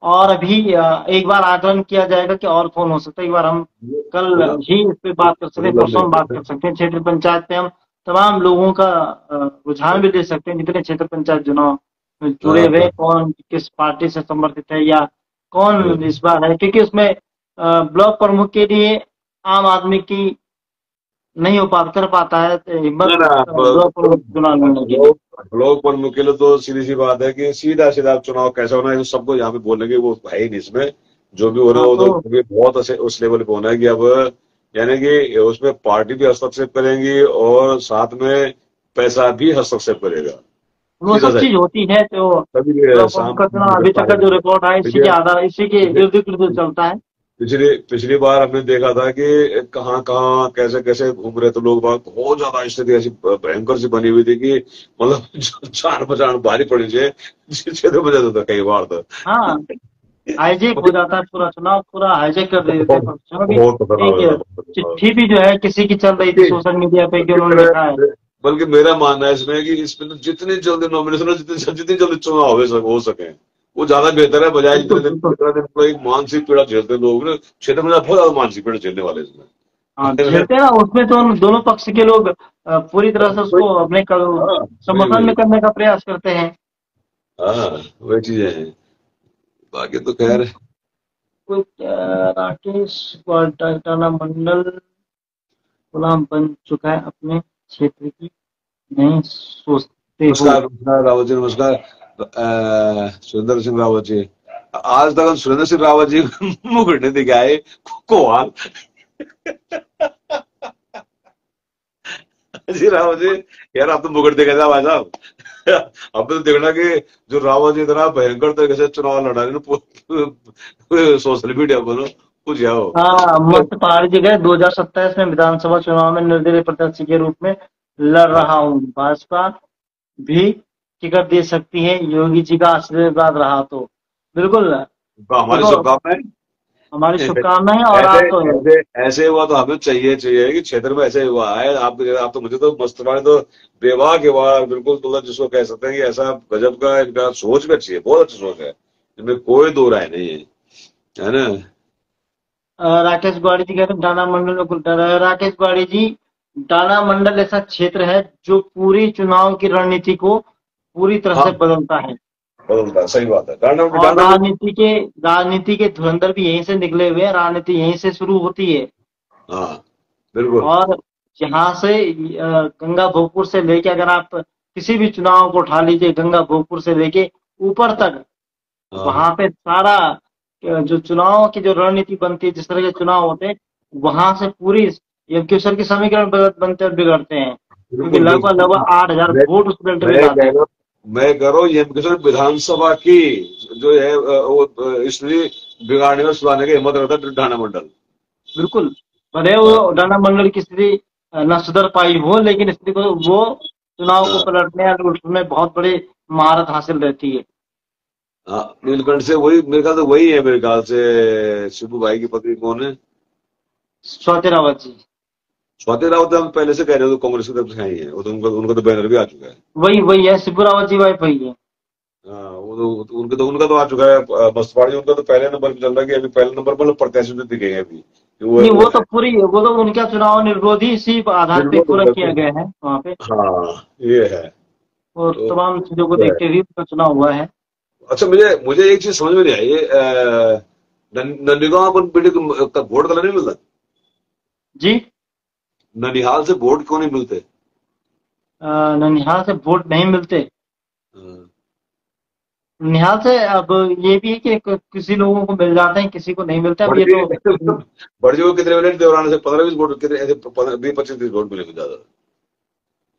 और अभी एक बार आकलन किया जाएगा कि और कौन हो सकता है। एक बार हम कल थोड़ा ही इस पे बात कर सकते थोड़ा हैं, लंबे परसों हम बात होते कर हैं। सकते हैं। क्षेत्र पंचायत पे हम तमाम लोगों का रुझान भी दे सकते हैं, जितने क्षेत्र पंचायत चुनाव में जुड़े हाँ, हुए, हाँ, कौन किस पार्टी से समर्थित है, या हाँ। कौन इस बार है, क्योंकि उसमें ब्लॉक प्रमुख के लिए आम आदमी की नहीं हो पा कर पाता है ना हिम्मत ना, ब्लॉक प्रमुख चुनाव लड़ने के लिए। ब्लॉक पर मुश्किल है तो सीधी सी बात है कि सीधा सीधा चुनाव कैसे होना है, ये सबको यहाँ पे बोलेंगे, वो है ही नहीं इसमें। जो भी हो रहा हाँ, है वो तो तो क्योंकि बहुत उस लेवल पे होना है कि अब, यानी कि उसमें पार्टी भी हस्तक्षेप करेंगी, और साथ में पैसा भी हस्तक्षेप करेगा, वो सीधा सब सा। चीज होती है। तो तभी ब्लॉक प्रमुख शाम का चुनाव अभी तक का जो रिकॉर्ड है, इसी के पिछले आधार, इसी के इर्द गिर्द चलता है। पिछली पिछली बार हमने देखा था कि कहाँ कहाँ कैसे कैसे घूम रहे थे लोग बाग, बहुत ज्यादा स्थिति ऐसी भयंकर सी बनी हुई थी कि मतलब जान पहचान भारी पड़ी थी, क्षेत्र में जाता था कई बार तो। हाँ, हाईजेक हो जाता है पूरा चुनाव, पूरा हाईजेक कर देते थे बहुत पक्षों भी। बहुत खतरनाक हो एक जाता चिट्ठी भी जो है किसी की चल रही थी था। सोशल मीडिया पे कि बल्कि उन्होंने लिखा है। बल्कि मेरा मानना है इसमें कि इसमें तो जितनी जल्दी नॉमिनेशन हो, जितनी जितनी जल्दी चुनाव हो सके, वो ज्यादा बेहतर है, बजाय बिल्कुल जितने दिन बिल्कुल। जितना दिन कोई मानसिक पीड़ा झेलते हैं लोग ना, क्षेत्र में बहुत ज्यादा मानसिक पीड़ा झेलने वाले इसमें। हाँ झेलते हैं ना, उसमें तो दोनों पक्ष के लोग पूरी तरह से वही, उसको अपने हाँ वही समर्थन वही, में करने का प्रयास करते हैं। हाँ वही चीजें हैं, बाकी तो खैर। कोई राकेश टाना मंडल गुलाम बन चुका है अपने क्षेत्र की, नहीं सोचते हो। नमस्कार नमस्कार रावत जी, नमस्कार। सुरेंद्र सिंह रावत जी, आज तक हम सुरेंद्र सिंह रावत जी मुकुट नहीं दिखाए कोहाल जी। रावत जी, यार आप तो मुकुट दिखा था भाई साहब। अब तो देखना कि जो रावत जी इतना भयंकर तरीके से चुनाव लड़ा रहे ना, सोशल मीडिया पर ना, कुछ जाओ। हाँ मस्त पहाड़ी जगह 2027 में विधानसभा चुनाव में निर्दलीय प्रत्याशी के रूप में लड़ रहा हूँ, भाजपा भी टिकट दे सकती है, योगी जी का आशीर्वाद रहा तो। बिल्कुल। तो हमारी देखो शुभकामनाएं। हमारी शुभकामनाएं, और ऐसे आप ऐसे ऐसे हुआ तो हमें चाहिए चाहिए कि क्षेत्र में ऐसे हुआ है। आप तो मुझे तो मस्त वाले तो बेवाक के बाद बिल्कुल, तो जिसको कह सकते हैं कि ऐसा गजब का इनका सोच भी अच्छी है, बहुत अच्छी सोच है, इनमें कोई दो राय नहीं है ना। राकेश गुआड़ी जी कहते हैं डाना मंडल में कुल राकेश गुआड़ी जी, डाना मंडल ऐसा क्षेत्र है जो पूरी चुनाव की रणनीति को पूरी तरह हाँ से बदलता है। बदलता है, सही बात है। डांडा और डांडा में। राजनीति के धुरंधर भी यहीं से निकले हुए हैं, राजनीति यहीं से शुरू होती है। हाँ बिल्कुल। और यहाँ से गंगा भोगपुर से लेके, अगर आप किसी भी चुनाव को उठा लीजिए, गंगा भोगपुर से लेके ऊपर तक, हाँ वहां पे सारा जो चुनाव की जो रणनीति बनती है, जिस तरह के चुनाव होते हैं, वहां से पूरी यज्ञेश्वर के समीकरण बनते और बिगड़ते हैं, क्योंकि बिल्कुल लगभग बिल्कुल। लगभग 8,000 मैं वोट उस बेल्ट में मैं जाते कह हैं। रहा हूँ मैं कह रहा हूँ ये किशोर विधानसभा की जो है वो स्थिति बिगाड़ने में सुधारने की हिम्मत रखता है डांडा मंडल। बिल्कुल। भले हाँ वो डाना मंडल की स्थिति न सुधर पाई हो, लेकिन स्थिति को वो चुनाव को हाँ पलटने और उसमें बहुत बड़ी महारत हासिल रहती है। हाँ, नीलकंठ से वही मेरे ख्याल से वही है, मेरे ख्याल से शिबू भाई की पत्नी कौन है? स्वाति रावत जी। स्वाति राउत तो हम पहले से कह रहे हो, तो कांग्रेस की तरफ से आई है वो तो, उनका उनका तो बैनर भी आ चुका है। वही वही है, शिबू रावत जी वाइफ वही है। हाँ उनका तो आ चुका है। बसपाड़ी उनका तो पहले नंबर पे चल रहा है, कि अभी पहले नंबर पर प्रत्याशी तो दिखेंगे अभी कि नहीं, वो है। वो तो उनका चुनाव निर्विरोधी इसी आधार पे निर्मल पूरा किया बिल्कुल। गया है वहाँ पे, हाँ ये है। और तो तमाम चीजों को है। देखते हुए उनका चुनाव हुआ है। अच्छा, मुझे मुझे एक चीज समझ में नहीं आई, ये नंदीगांव अपन बेटे का वोट कलर नहीं मिलता? जी। ननिहाल से वोट क्यों नहीं मिलते? ननिहाल से वोट नहीं मिलते। हाँ। ननिहाल से अब ये भी है कि किसी लोगों को मिल जाते हैं, किसी को नहीं मिलते, अब ये बड़जी तो बड़जी को कितने मिले? देवराना से 15-20 वोट, कितने ऐसे 20-25-30 वोट मिले ज्यादा।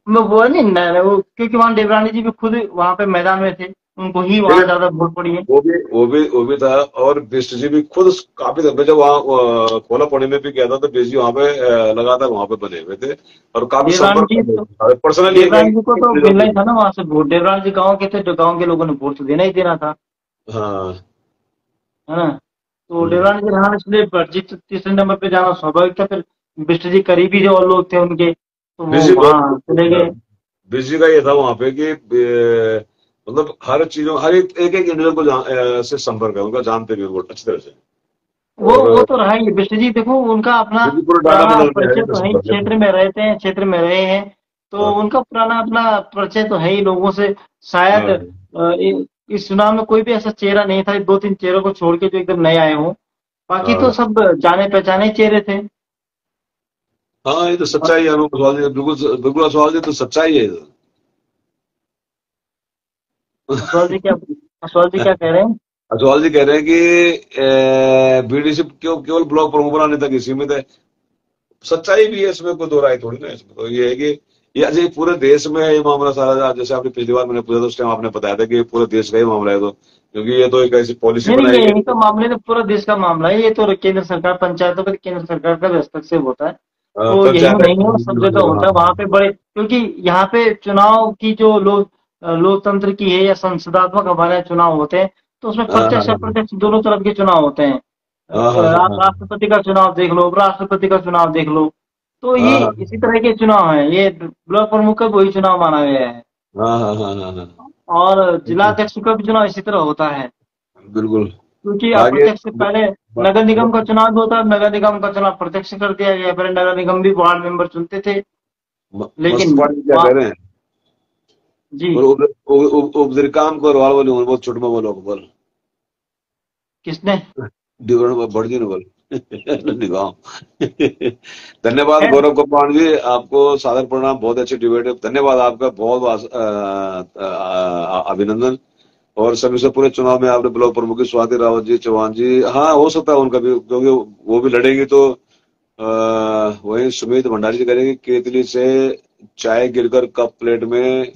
मैं वो नहीं वो, क्योंकि वहाँ देवरानी जी भी खुद वहाँ पे मैदान में थे, उनको ही वहाँ लेकिन ज्यादा वोट पड़ी है। वो भी था, और बिष्ट जी भी खुद काफी समय जब वहाँ कोला पुणे में भी गया था, तो बिष्ट जी वहाँ पे लगातार वहाँ पे बने हुए थे, और काफी देवरानी जी तो संपर्क पर्सनली देवरानी जी को तो मिलना ही था ना वहां से वोट, देवरानी जी गाँव के थे, जो गाँव के लोगों ने वोट तो देना ही देना था, हाँ। है ना। तो हम्म। देवरानी जी रहा, इसलिए बर्जीत तीसरे नंबर पे जाना स्वाभाविक था। फिर बिष्ट जी करीबी जो और लोग थे उनके, तो वो बिजी वहाँ चले गए। बिजी का ये था वहां पे कि मतलब हर चीजों, हर एक एक इंडिविजुअल को से संपर्क है उनका, जानते भी वो अच्छी तरह से। और वो तो रहा ही, बिष्ट जी देखो उनका अपना बिजी पूरा डाटा पुराना मंडल में है परिचय तो है ही, संपर्क है। क्षेत्र में रहते हैं, क्षेत्र में रहे हैं, तो हाँ उनका पुराना अपना परिचय तो है ही लोगों से। शायद हाँ इस चुनाव में कोई भी ऐसा चेहरा नहीं था, 2-3 चेहरों को छोड़ के, जो एकदम नए आए हों, बाकी तो हाँ सब जाने पहचाने चेहरे थे। हाँ, ये तो और सच्चाई है अनूप सवाल जी, बिल्कुल बिल्कुल सवाल जी, तो सच्चाई है ये असवाल जी क्या तो। असवाल जी क्या कह रहे हैं? असवाल जी कह रहे हैं कि बीडीसी क्यों केवल ब्लॉक प्रमुख बनाने तक ही सीमित है। सच्चाई भी है इसमें, कोई दो राय थोड़ी ना है इसमें। तो ये है कि ये अजय पूरे देश में है ये मामला सारा, जैसे आपने पिछली बार मैंने पूछा था उस टाइम आपने बताया था कि ये पूरे देश का ही मामला है, तो क्योंकि ये तो एक ऐसी पॉलिसी नहीं नहीं, बनाई ये गई। यही तो मामले तो पूरा देश का मामला है, ये तो केंद्र सरकार, पंचायतों का केंद्र सरकार का हस्तक्षेप होता है। तो यही पंचायत। नहीं है, सब जगह होता है वहां पे बड़े, क्योंकि यहाँ पे चुनाव की जो लोकतंत्र की है या संसदात्मक हमारे यहाँ चुनाव होते हैं, तो उसमें हाँ प्रत्यक्ष हाँ अप्रत्यक्ष दोनों तरफ के चुनाव होते हैं। हाँ हाँ हाँ आप हाँ राष्ट्रपति का चुनाव देख लो, उपराष्ट्रपति का चुनाव देख लो, तो हाँ ये हाँ इसी तरह के चुनाव है, ये ब्लॉक प्रमुख का वही चुनाव माना गया है। हाँ हाँ हाँ हाँ हाँ हाँ। और जिला अध्यक्ष का भी चुनाव इसी तरह होता है। बिल्कुल। क्योंकि आगे अप्रत्यक्ष से पहले नगर निगम का चुनाव भी होता है, नगर निगम का चुनाव प्रत्यक्ष कर दिया गया, पहले नगर निगम भी वार्ड मेंबर चुनते थे, मस्त लेकिन पार्टी क्या वहाँ कह रहे हैं। जी और उपजर काम करो वाल बोले बहुत छोट में बोलो बोल किसने डिवरण बढ़ जी बोल निगाह। धन्यवाद है। गौरव गोपाल जी, आपको सादर प्रणाम, बहुत अच्छी डिबेट है, धन्यवाद आपका, बहुत बहुत अभिनंदन। और सभी से पूरे चुनाव में आपने ब्लॉक प्रमुख स्वाति रावत जी, चौहान जी, हाँ हो सकता है उनका भी, क्योंकि वो भी लड़ेंगी तो वही सुमित भंडारी जी करेंगे। केतली से चाय गिरकर कप प्लेट में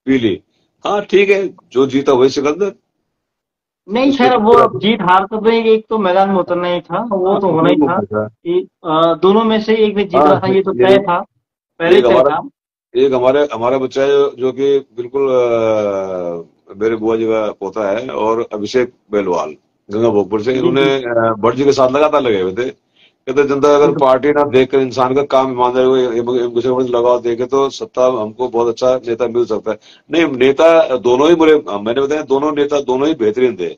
पी ली। हाँ ठीक है, जो जीता वही सिकंदर, नहीं इसमें खैर, कुछ वो बुरा अब जीत हार तो नहीं, एक तो मैदान में उतरना ही था, वो तो होना ही था नहीं। कि दोनों में से एक भी जीत हाँ रहा था, ये तो ये तय था, पहले ही एक तय हमारा था। एक हमारे हमारा बच्चा है जो कि बिल्कुल मेरे बुआ जी का पोता है, और अभिषेक बेलवाल गंगा भोगपुर से, जी इन्होंने जी भट्ट जी के साथ लगातार लगे हुए थे। कहते जनता अगर बिल्कुल पार्टी ना देखकर इंसान का काम ईमानदारी को लगाव देखे तो सत्ता हमको बहुत अच्छा नेता मिल सकता है। नहीं, नेता दोनों ही मैंने बताया, दोनों नेता दोनों ही बेहतरीन थे,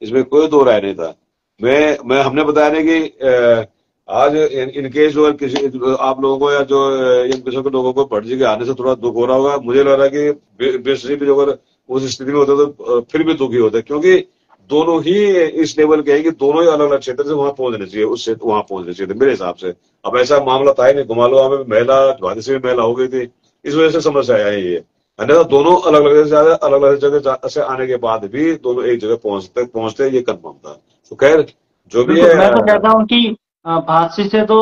इसमें कोई दो राय नहीं था। मैं हमने बताया नहीं कि आज इनकेस जो किसी आप लोगों को या जो इन किस्म के लोगों को भट्ट जी के आने से थोड़ा दुख हो रहा होगा, मुझे लग रहा है कि बेसिक भी अगर उस स्थिति में होते तो फिर भी दुखी होते, क्योंकि दोनों ही इस लेवल के हैं कि दोनों ही अलग अलग क्षेत्र से वहां पहुंचने चाहिए, उससे वहां पहुंचने चाहिए थे मेरे हिसाब से। अब ऐसा मामला था ही नहीं, घुमालुआ में महिला भाग्य से भी महिला हो गई थी, इस वजह से समस्या आई है ये। अन्यथा दोनों अलग अलग अलग अलग जगह से आने के बाद भी दोनों एक जगह पहुंचते ये कंफर्म था। तो खैर जो भी बिल्कुल। है मैं तो कहता हूँ कि भाषी से तो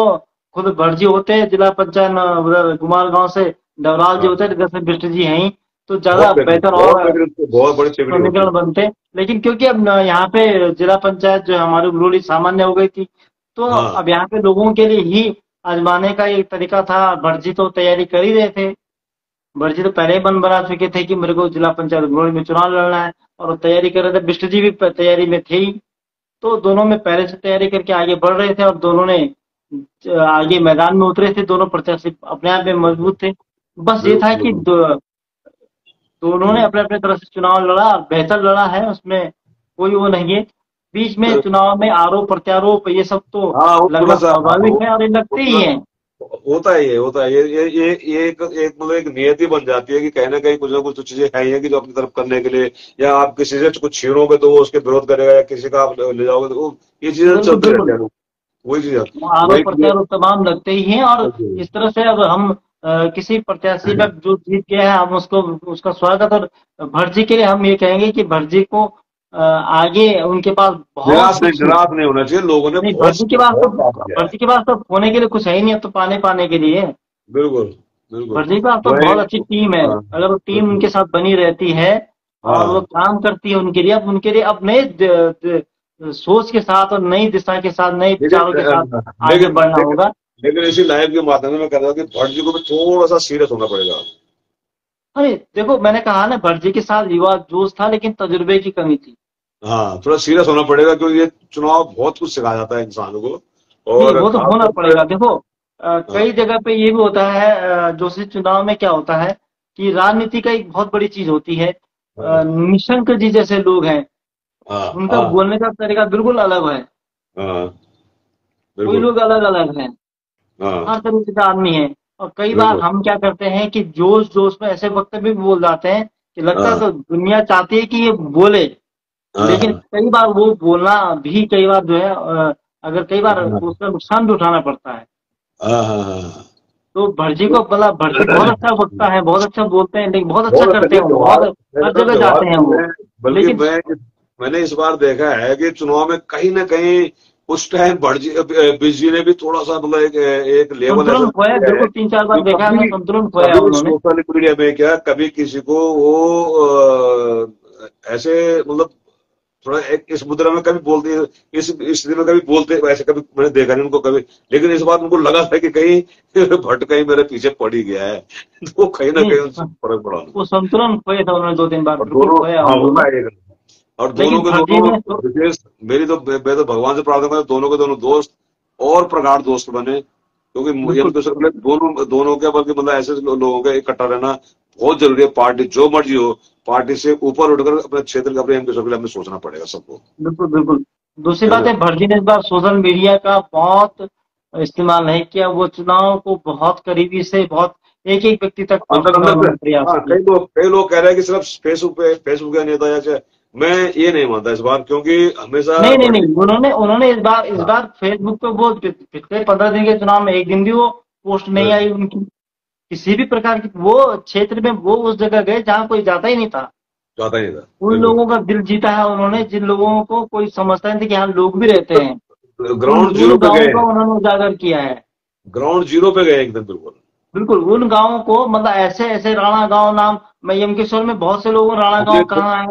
खुद भटजी होते हैं, जिला पंचायत उधर कुमार गांव से डवराल जी हाँ, होते हैं, जैसे बिष्ट जी हैं ही, तो ज्यादा बहुत बेहतरीन, बेहतर बहुत और बेहतरीन, बहुत बड़ी चिकनी होती। समीकरण बनते। लेकिन क्योंकि अब यहाँ पे जिला पंचायत जो है हमारी उगलोड़ी सामान्य हो गई थी, तो हाँ अब यहाँ पे लोगों के लिए ही आजमाने का एक तरीका था। भटजी तो तैयारी कर ही रहे थे, भटजी तो पहले ही मन बना चुके थे कि मेरे को जिला पंचायत उगलोड़ी में चुनाव लड़ना है, और वो तैयारी कर रहे थे, बिष्ट जी भी तैयारी में थे ही। तो दोनों में पहले से तैयारी करके आगे बढ़ रहे थे, और दोनों ने आगे मैदान में उतरे थे, दोनों प्रत्याशी अपने आप में मजबूत थे। बस ये था कि बिल्कुल। दोनों ने अपने अपने तरफ से चुनाव लड़ा, बेहतर लड़ा है, उसमें कोई वो नहीं है। बीच में चुनाव में आरोप प्रत्यारोप ये सब तो हाँ वो थोड़ा लगना सा, हाँ स्वाभाविक है, और ये वो लगते ही थोड़ा हैं। होता है, ये होता है, ये एक मतलब एक नियति बन जाती है कि कहीं ना कहीं कुछ ना कुछ तो चीजें है ही है कि जो अपनी तरफ करने के लिए, या आप किसी से कुछ छीनोगे तो वो उसके विरोध करेगा, या किसी का आप ले जाओगे तो ये चीजें बिल्कुल चलती रहती बिल्कुल। है। वही चीज आरोप वही प्रत्यारोप तमाम लगते ही हैं, और इस तरह से अब हम किसी प्रत्याशी का जो जीत गया है, हम उसको उसका स्वागत, और भटजी के लिए हम ये कहेंगे कि भटजी को आगे उनके पास बहुत कुछ निराश नहीं होना चाहिए, लोगों ने नहीं। बहुत बहुत काम किया है। भटजी के पास तो होने के लिए कुछ है ही नहीं, अब तो पाने पाने के लिए। बिल्कुल बिल्कुल। भटजी के पास तो वही बहुत अच्छी टीम है, हाँ अगर वो टीम बिल्कुल। उनके साथ बनी रहती है और वो हाँ काम करती है उनके लिए, अब उनके लिए अब नए सोच के साथ और नई दिशा के साथ, नए लेकिन विचारों के साथ आगे लेकिन बढ़ना लेकिन होगा। लेकिन इसी लाइव के माध्यम में मैं कह रहा हूँ कि भट्ट जी को भी थोड़ा सा सीरियस होना पड़ेगा। अरे देखो, मैंने कहा ना, भटजी के साथ युवा जोश था, लेकिन तजुर्बे की कमी थी। हाँ थोड़ा सीरियस होना पड़ेगा, क्योंकि ये चुनाव बहुत कुछ सिखा जाता है इंसान को, नहीं, और वो तो होना खासतौर पे पड़ेगा। देखो हाँ कई जगह पे ये भी होता है, जोशी चुनाव में क्या होता है कि राजनीति का एक बहुत बड़ी चीज होती है। हाँ निशंक जी जैसे लोग हैं, हाँ उनका हाँ बोलने का तरीका बिल्कुल अलग है। हाँ कोई बिल्कुल। लोग अलग अलग हैं, हाँ हर तरीके का आदमी है। और कई बार बिल्कुल। हम क्या करते हैं कि जोश जोश में ऐसे वक्त भी बोल जाते हैं कि लगता है हाँ तो दुनिया चाहती है कि ये बोले, हाँ लेकिन हाँ कई बार वो बोलना भी कई बार जो है अगर कई बार हाँ उसका नुकसान भी उठाना पड़ता है। हाँ हाँ हाँ। तो भटजी को मतलब भटजी बहुत अच्छा वक्ता है, बहुत अच्छा बोलते हैं, लेकिन बहुत अच्छा बहुत अच्छा करते हैं, नहीं, वो व्यवहार बहुत हर जगह व्यवहार जाते हैं वो। बल्कि लेकिन मैंने इस बार देखा है कि चुनाव में कहीं ना कहीं उस टाइम बिजली ने भी थोड़ा सा मतलब एक लेवल ऐसा संतुलन खोया, दिया है बिल्कुल 3-4 बार जो देखा है, कभी संतुलन खोया कभी उन्होंने। सोशल मीडिया में क्या कभी किसी को वो ऐसे मतलब थोड़ा एक इस मुद्रा में कभी बोलते, इस स्थिति में कभी बोलते वैसे कभी मैंने देखा नहीं उनको कभी। लेकिन इस बार उनको लगा था कि कहीं भट्ट कहीं मेरे पीछे पड़ ही गया है तो कहीं ना नहीं, कहीं उनसे फर्क पड़ा वो उनको। संतुलन खोया था उन्होंने 2-3 बार, और बिल्कुल दोनों, खोया हाँ उन्होंने। होता है ये। और दोनों लेकिन के भटजी दोनों ने विशेष, मैं तो भगवान से प्रार्थना करता हूं दोनों के दोनों दोस्त और प्रगाढ़ दोस्त बने, क्योंकि एम बिल्कुल के सर्कल दोनों दोनों के, बल्कि मतलब ऐसे लोगों का इकट्ठा रहना बहुत जरूरी है। पार्टी जो मर्जी हो, पार्टी से ऊपर उठकर अपने क्षेत्र का, अपने एम के सर्कल हमें सोचना पड़ेगा सबको, बिल्कुल बिल्कुल। दूसरी है बात ना। है, भटजी ने इस बार सोशल मीडिया का बहुत इस्तेमाल नहीं किया। वो चुनाव को बहुत करीबी से, बहुत एक एक व्यक्ति तक अंदर पहुंचने का अंदर से, उन्होंने प्रयास हाँ, किया। कई लोग कह रहे हैं कि सिर्फ फेसबुक पे, फेसबुक का नेता या चाहे, मैं ये नहीं मानता इस बार, क्योंकि हमेशा नहीं नहीं भटजी। नहीं, उन्होंने इस हाँ, बार फेसबुक पे वो पिछले 15 दिन के चुनाव में एक दिन भी वो पोस्ट नहीं हाँ, आई उनकी, किसी भी प्रकार की। वो क्षेत्र में वो उस जगह गए जहां कोई जाता ही नहीं था। चाहता ही नहीं था, उन बिल्कुल। लोगों का दिल जीता है उन्होंने, जिन लोगों को कोई समझता नहीं था कि यहाँ लोग भी रहते हैं। उन ग्राउंड जीरो उन पे गांवों गए का हैं, उन्होंने उजागर किया है। ग्राउंड जीरो पे गए एकदम, बिल्कुल। बिल्कुल, उन गांवों को, मतलब ऐसे ऐसे राणा गांव नाम, मैं यमकेश्वर में बहुत से लोगों, राणा हमने गांव कहाँ है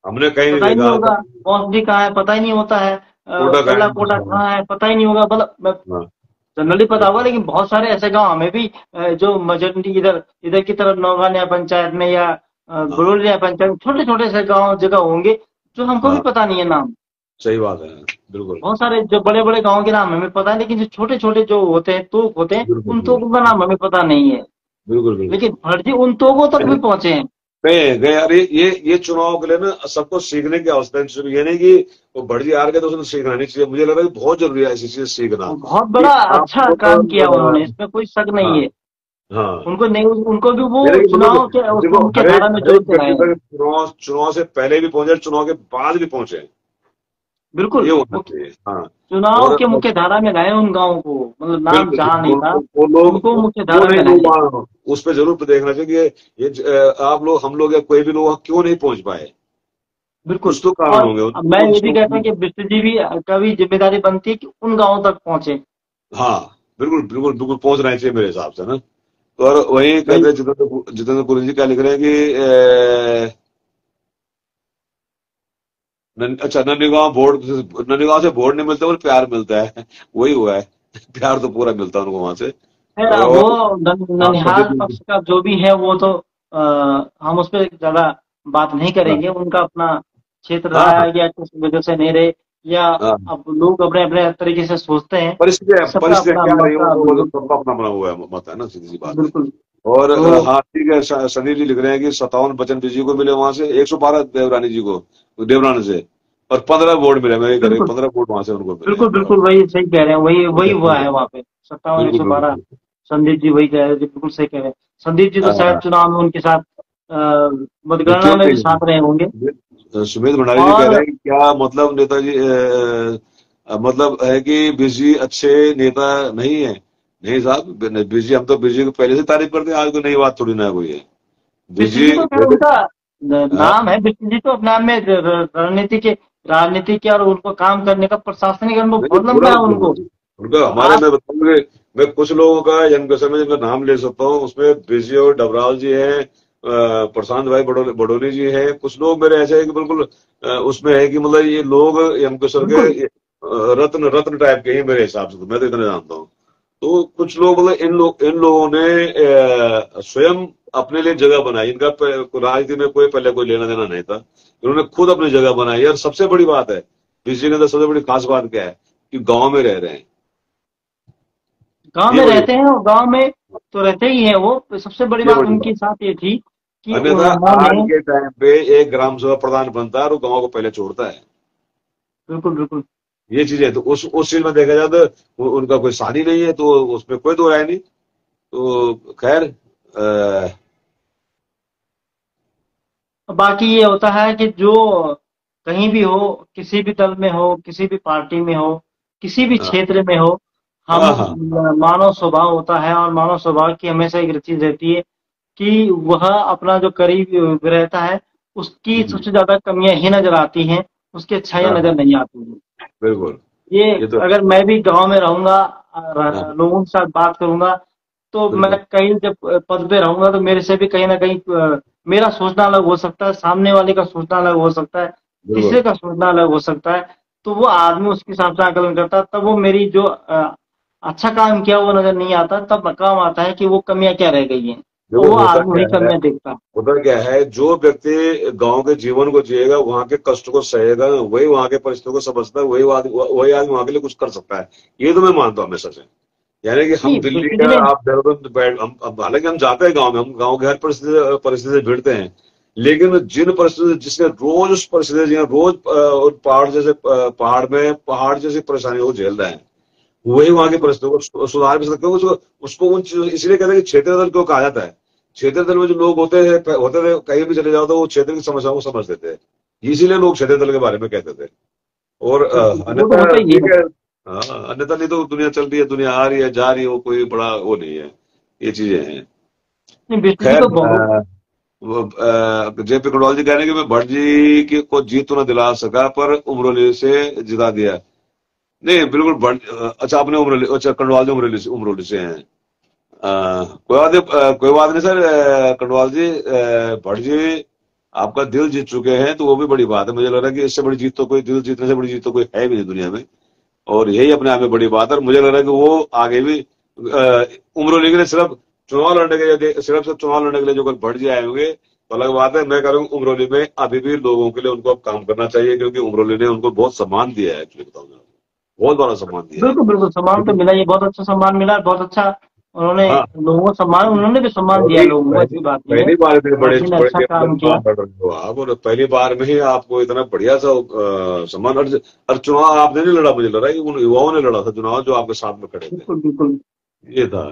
हमने कहीं नहीं पता ही नहीं देखा होगा, तब। पौंसडी कहाँ है पता ही नहीं होता है, कोटा का चल्ला कोटा है। कहाँ है पता ही नहीं होगा। मतलब हाँ, जनरली पता होगा, लेकिन बहुत सारे ऐसे गांव हमें भी, जो मजंडी इधर इधर की तरफ नौगानिया पंचायत में या हाँ, बड़ोलिया पंचायत में, छोटे छोटे से गांव जगह होंगे जो हमको भी हाँ, पता नहीं है नाम। सही बात है, बिल्कुल, बहुत सारे जो बड़े बड़े गांव के नाम हमें पता है, लेकिन जो छोटे छोटे जो होते हैं, तोक होते हैं, बिल्कुल, उन बिल्कुल, तोकों का नाम हमें पता नहीं है। बिल्कुल, बिल्कुल। लेकिन फर्जी उन तोकों तक भी पहुंचे हैं। गए गए, अरे ये चुनाव के लिए ना सबको सीखने की आवश्यकता है। सिर्फ ये नहीं कि वो भटजी हार गए तो उसने सीखना नहीं चाहिए। मुझे लग रहा है कि बहुत जरूरी है ऐसी चीज सीखना, और बहुत कि बड़ा आप अच्छा काम किया उन्होंने, इसमें कोई शक नहीं हाँ, है। हाँ, उनको नहीं, उनको भी वो यानी कि मतलब चुनाव के उस देखो, मुख्य हर धारा एक में हर एक जोड़ते रहे व्यक्ति हैं। तक चुनाव चुनाव से पहले भी पहुंचे, चुनाव के बाद भी पहुंचे, बिल्कुल, ये होना वो चाहिए। हाँ, चुनाव और के मुख्य धारा में लाए उन गांवों को, मतलब नाम बिल्कुल जहां नहीं बिल्कुल, था, वो लोग उनको मुख्य क्यों धारा नहीं में लोग लाए। वहाँ, उस पर जरूर देखना चाहिए कि आप लोग, हम लोग या कोई भी लोग वहाँ क्यों नहीं पहुंच पाए। बिल्कुल। कुछ तो कारण और होंगे अब मैं ये भी कहता हूँ उनको। कि बिष्ट जी भी का भी जिम्मेदारी बनती है कि उन गांवों तक पहुंचे। हाँ, बिल्कुल बिल्कुल बिल्कुल, पहुंच रहे चाहिए मेरे हिसाब से ना। तो और वही भाई कहते हैं, जितेंद्र जितेंद्र पुरी जी क्या लिख रहे हैं कि अच्छा, नंदीगांव से वोट नहीं मिलता और प्यार मिलता है। वही हुआ है। प्यार तो पूरा मिलता है उनको वहां से। खैर, वो और हाँ, ननिहाल संदीप जी। पक्ष का जो भी है वो तो हम उस पर ज्यादा बात नहीं हाँ, करेंगे। उनका अपना क्षेत्र हाँ, रहा हाँ, है या किस वजह से नहीं रहे, या हाँ। अब लोग अपने अपने तरीके से सोचते हैं, सबका परिस्थितियां अपना क्या रही मत। वो तो बिल्कुल सबका अपना अपना हुआ है, मत है ना, सीधी सी बात है। बिल्कुल। और तो हाँ ठीक है, संदीप जी लिख रहे हैं कि 57 बचन जी को मिले वहां से, 112 देवरानी जी को, देवरानी से, और 15 वोट मिले। मैं ये कह रही बिल्कुल 15 वोट वहां से उनको मिले बिल्कुल हैं, बिल्कुल, बराबर। वही सही कह रहे हैं, वही ठीक वही है, हुआ ठीक है, है वहाँ पे, 57 एक बिल्कुल सौ बिल्कुल बारह बिल्कुल। संदीप जी वही कह रहे थे, बिल्कुल सही कह रहे हैं। संदीप जी तो शायद हाँ, चुनाव में उनके साथ मतगणना क्यों में भी नहीं, साथ रहे होंगे। सुमित भंडारी जी कह रहे और हैं कि क्या मतलब नेताजी, मतलब है कि बीजी अच्छे नेता नहीं है। नहीं साहब, बीजी, हम तो बीजी को पहले से तारीफ करते हैं, आज कोई नई बात थोड़ी ना है कोई है। बिष्ट बीजी जी तो खैर उनका नाम है, बिष्ट जी तो अपने आप में राजनीति के और उनको काम करने का प्रशासनिक अनुभव नहीं, बहुत पूरा लंबा है उनको। उनका हमारे, आप मैं बताऊंगा, मैं कुछ लोगों का जन्म समय जिनका नाम ले सकता हूँ, उसमें बिरजी और डबराल जी हैं, प्रशांत भाई बडोली जी हैं। कुछ लोग मेरे ऐसे हैं कि बिल्कुल उसमें है कि मतलब ये लोग यमकेश्वर के बिल्कुल रत्न रत्न टाइप के हैं मेरे हिसाब से, तो मैं तो इतना जानता हूँ। तो कुछ लोग मतलब इन लोगों ने स्वयं अपने लिए जगह बनाई। इनका राजनीति में कोई पहले कोई लेना देना नहीं था, इन्होंने खुद अपनी जगह बनाई। और सबसे बड़ी बात है बीसी के अंदर, सबसे बड़ी खास बात क्या है कि गांव में रह रहे हैं। गांव ये में बड़ी रहते बात, हैं, और गांव में तो रहते ही हैं वो। सबसे बड़ी ये बात बड़ी उनके बात। साथ ये थी कि अन्यथा आज उन्होंने, के टाइम पे एक ग्राम सभा प्रधान बनता है और वो गांव को पहले छोड़ता है। बिल्कुल बिल्कुल। ये चीज है, तो उस चीज में देखा जाए तो उनका कोई सानी नहीं है, तो उसमें कोई दो राय नहीं। तो खैर, बाकी ये होता है कि जो कहीं भी हो, किसी भी दल में हो, किसी भी पार्टी में हो, किसी भी हाँ, क्षेत्र में हो, हम, हाँ, हाँ, मानव स्वभाव होता है, और मानव स्वभाव की हमेशा एक चीज रहती है कि वह अपना जो करीब रहता है उसकी हम्म, सबसे ज्यादा कमियां ही नजर आती हैं, उसकी अच्छाइयां हाँ, नजर हाँ, नहीं आती हैं। बिल्कुल, ये, ये तो अगर मैं भी गांव में रहूंगा, हाँ, लोगों के साथ बात करूंगा, तो मैं बिल्कुल, कहीं जब पद पे रहूंगा तो मेरे से भी कहीं ना कहीं मेरा सोचना अलग हो सकता है, सामने वाले का सोचना अलग हो सकता है, तीसरे बिल्कुल, का सोचना अलग हो सकता है। तो वो आदमी उसके हिसाब से आकलन करता है, तब वो मेरी जो अच्छा काम किया वो नजर नहीं आता, तब काम आता है कि वो कमियां क्या रह गई हैं, और देखो वो आदमी वही कमियां देखता है। होता क्या है, जो व्यक्ति गांव के जीवन को जिएगा, वहां के कष्ट को सहेगा, वही वहां के परिस्थितियों को समझता है, वही आदमी वहां के लिए कुछ कर सकता है। ये तो मैं मानता हूँ हमेशा से। यानी कि हम नहीं दिल्ली बेसिकली या में आप देहरादून बैठ हम हालांकि हम जाते हैं गांव में, हम गांव के हर परिस्थिति परिस्थिति से भिड़ते हैं, लेकिन जिन परिस्थिति जिसने रोज उस परिस्थिति रोज पहाड़ जैसे पहाड़ में पहाड़ जैसी परेशानियों को झेल रहे हैं, वही वहां की परिस्थितियों को सुधार भी सकते हैं। उसको उसको उन इसलिए कहते हैं कि क्षेत्रीय दल क्यों कहा जाता है। क्षेत्रीय दल में जो लोग होते थे कहीं भी चले जाओ तो वो क्षेत्र की समस्याओं को समझ देते हैं, इसीलिए लोग क्षेत्रीय दल के बारे में कहते थे। और वो तो अन्यथा होता ही ठीक है। है। हाँ, अन्यथा नहीं तो दुनिया चल रही है, दुनिया आ रही है जा रही है, वो कोई बड़ा वो नहीं है, ये चीजें हैं। नहीं बेसिकली खैर तो बहुत। जेपी कटवाल जी कह रहे हैं कि मैं भट्ट जी को जीत तो न दिला सका पर उमरोली से जिता दिया। नहीं बिल्कुल भट्ट अच्छा आपने उमरोली, अच्छा कटवाल जी उमरोली से हैं। कोई बात नहीं सर, कटवाल जी, भट्ट जी आपका दिल जीत चुके हैं तो वो भी बड़ी बात है। मुझे लग रहा है कि इससे बड़ी जीत तो कोई, दिल जीतने से बड़ी जीत तो कोई है भी नहीं दुनिया में, और यही अपने आप में बड़ी बात है। और मुझे लग रहा है कि वो आगे भी उम्र लेके सिर्फ चुनाव लड़ने के सिर्फ चुनाव लड़ने के लिए जो कोई भट्ट जी आए होंगे तो अलग बात है। मैं कह रहा हूँ उमरोली में अभी भी लोगों के लिए उनको अब काम करना चाहिए, क्योंकि उमरोली ने उनको बहुत सम्मान दिया है, एक्चुअली बताऊँ मैं आपको, बहुत बड़ा सम्मान दिया है। बिल्कुल बिल्कुल सम्मान तो लेकिन मिला, ये बहुत अच्छा सम्मान मिला, बहुत अच्छा। उन्होंने हाँ, लोगों को सम्मान, उन्होंने भी सम्मान दिया पहली लोगों को, पहली ऐसी बात नहीं है। पहली बार इतने बड़े भट्ट जी ने बड़े अच्छा लेवल काम पे किया। काम कर रहे हो आप, और पहली बार में ही आपको इतना बढ़िया सा सम्मान। और चुनाव आपने नहीं लड़ा, मुझे लग रहा है कि उन युवाओं ने लड़ा था चुनाव जो आपके साथ में खड़े थे, बिल्कुल बिल्कुल। ये था।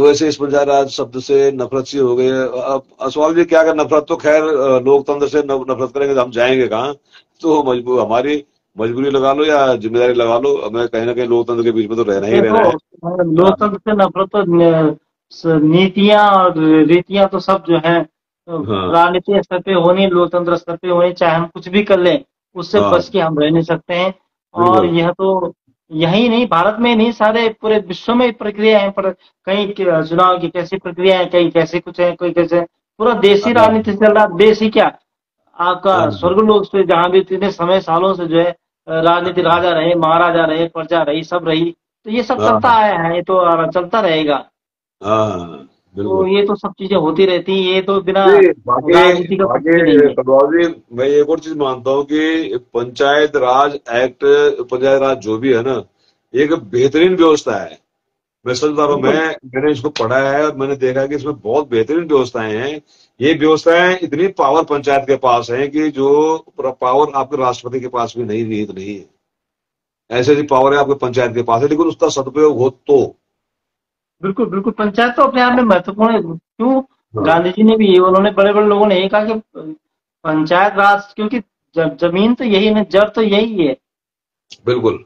वैसे इस पंचायत राज शब्द से नफरत सी हो गई है। अब सवाल ये क्या, कर नफरत तो खैर लोकतंत्र से नफरत करेंगे तो हम जाएंगे कहाँ। तो मजबूर हमारी मजबूरी लगा लो या जिम्मेदारी लगा लो, हमें कहीं ना कहीं लोकतंत्र के बीच में तो रहना ही ये रहना तो है। लोकतंत्र से नफरत तो नीतियां और रीतियां तो सब जो है हाँ राजनीतिक स्तर पे होनी, लोकतंत्र स्तर पे होनी, चाहे हम कुछ भी कर लें उससे हाँ बच के हम रह नहीं सकते हैं। और बिल्कुल। यह तो यही नहीं, भारत में नहीं, सारे पूरे विश्व में प्रक्रिया है, पर कहीं चुनाव की कैसी प्रक्रिया है, कहीं कैसे कुछ है, कोई कैसे। पूरा देश ही हाँ राजनीति से चल रहा, देश ही क्या, आपका हाँ स्वर्गलोक से जहां भी इतने समय सालों से जो है राजनीति, राजा रहे, महाराजा रहे, प्रजा रही, सब रही, तो ये सब चलता हाँ आया है, ये तो चलता रहेगा। हाँ तो बिल्कुल। ये तो सब चीजें होती रहती हैं, ये तो बिना नहीं, बाकी राजनीति का कुछ बाकी भी नहीं है। कटवाल जी, मैं एक और चीज मानता हूँ कि पंचायत राज एक्ट, पंचायत राज जो भी है ना, ये एक बेहतरीन व्यवस्था है। मैं सच बता रहा हूँ, बिल्कुल मैंने इसको पढ़ा है और मैंने देखा है कि इसमें बहुत बेहतरीन व्यवस्थाएं हैं। ये व्यवस्थाएं इतनी पावर पंचायत के पास है कि जो पावर आपके राष्ट्रपति के पास भी नहीं, निहित नहीं है। ऐसे ऐसी पावर है आपके पंचायत के पास है, लेकिन उसका सदुपयोग हो तो। बिल्कुल बिल्कुल, पंचायत तो अपने आप में महत्वपूर्ण है। क्यों, हाँ गांधी जी ने भी, उन्होंने, बड़े बड़े लोगों ने यही कहा कि पंचायत राज, क्योंकि जमीन तो यही है, जड़ तो यही है। बिल्कुल।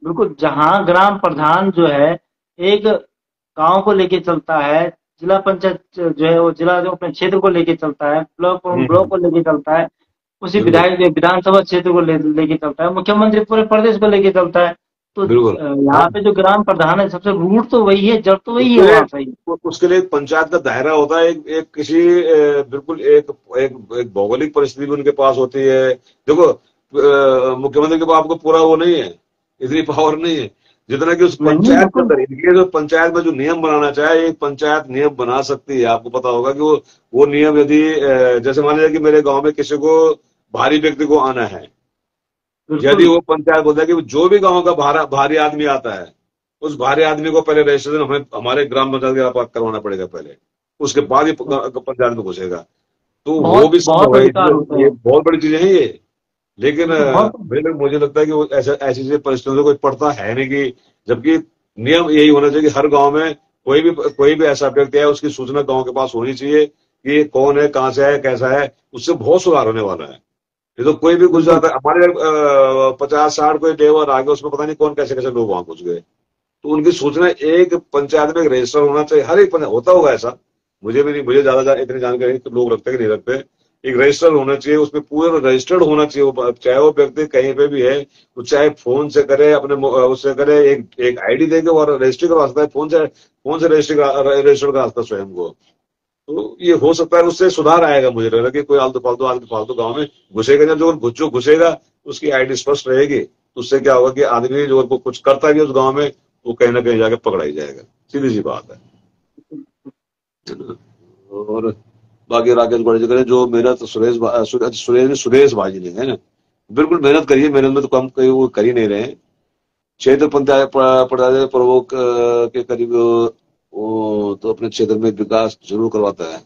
बिल्कुल, जहाँ ग्राम प्रधान जो है एक गांव को लेके चलता है, जिला पंचायत जो है वो जिला जो अपने क्षेत्र को लेके चलता है, ब्लॉक हम्म, को लेके चलता है, उसी बिल्कुल विधायक विधानसभा क्षेत्र को लेके चलता है, मुख्यमंत्री पूरे प्रदेश को लेके चलता है। तो बिल्कुल। हाँ, यहाँ पे जो ग्राम प्रधान है, सबसे रूट तो वही है, जड़ तो वही है उसके लिए वहां पे। उसके लिए एक पंचायत का दायरा होता है, एक किसी बिल्कुल एक भौगोलिक परिस्थिति भी उनके पास होती है। देखो मुख्यमंत्री के पास आपको पूरा वो नहीं है, इतनी पावर नहीं है जितना कि उस नहीं पंचायत के बिल्कुल। अंदर। इनके जो पंचायत में जो नियम बनाना चाहे, एक पंचायत नियम बना सकती है। आपको पता होगा कि वो नियम यदि जैसे मान लीजिए कि मेरे गांव में किसी को भारी व्यक्ति को आना है, यदि बिल्कुल वो पंचायत बोलता है कि जो भी गांव का भारी आदमी आता है, उस भारी आदमी को पहले रजिस्ट्रेशन हमें हमारे ग्राम पंचायत के पास करवाना पड़ेगा पहले, उसके बाद ही पंचायत में घुसेगा। तो वो बहुत भी बहुत संभव है, अधिकार होते ये हैं। बहुत बड़ी चीजें हैं ये। लेकिन बिल्कुल बहुत। मुझे लगता है कि वो ऐसा ऐसी चीजें परिस्थितियों से कोई पड़ता है नहीं, कि जबकि नियम यही होना चाहिए कि हर गांव में कोई भी ऐसा व्यक्ति है, उसकी सूचना गांव के पास होनी चाहिए कि ये कौन है, कहाँ से है, कैसा है। उससे बहुत सुधार होने वाला है। ये तो कोई भी घुस बिल्कुल जाता है हमारे 50-60 कोई लेबर आ गए, उसमें पता नहीं कौन कैसे कैसे लोग वहां घुस गए। तो उनकी सूचना एक पंचायत में एक रजिस्टर होना चाहिए, हर एक पंचायत होता होगा ऐसा, मुझे भी नहीं, मुझे ज्यादा इतनी जानकारी नहीं, तो लोग रखते कि नहीं रखते। एक रजिस्टर होना चाहिए, उसमें पूरा रजिस्टर्ड होना चाहिए, चाहे वो व्यक्ति कहीं पे भी है, वो चाहे फोन से करे, अपने उससे करे, एक आईडी देके और रजिस्ट्री करवा सकता है, फोन से रजिस्टर करा सकता है स्वयं को। तो ये हो सकता है, उससे सुधार आएगा। मुझे लग रहा है कि कोई आलतू फालतू गाँव में घुसेगा, जब जो घुसेगा उसकी आईडी स्पष्ट रहेगी, तो उससे क्या होगा कि आदमी जो कुछ करता भी है उस गाँव में, वो कहीं ना कहीं जाके पकड़ा ही जाएगा। सीधी सी बात है ना? और बाकी राकेश बड़े करे जो मेहनत सुरेश भाई ने, है ना, बिल्कुल मेहनत करिए, मेहनत में तो कम कहीं वो कर ही नहीं रहे हैं। क्षेत्र पंचायत पंचायत प्रमुख के करीब वो तो अपने क्षेत्र में विकास जरूर करवाता है।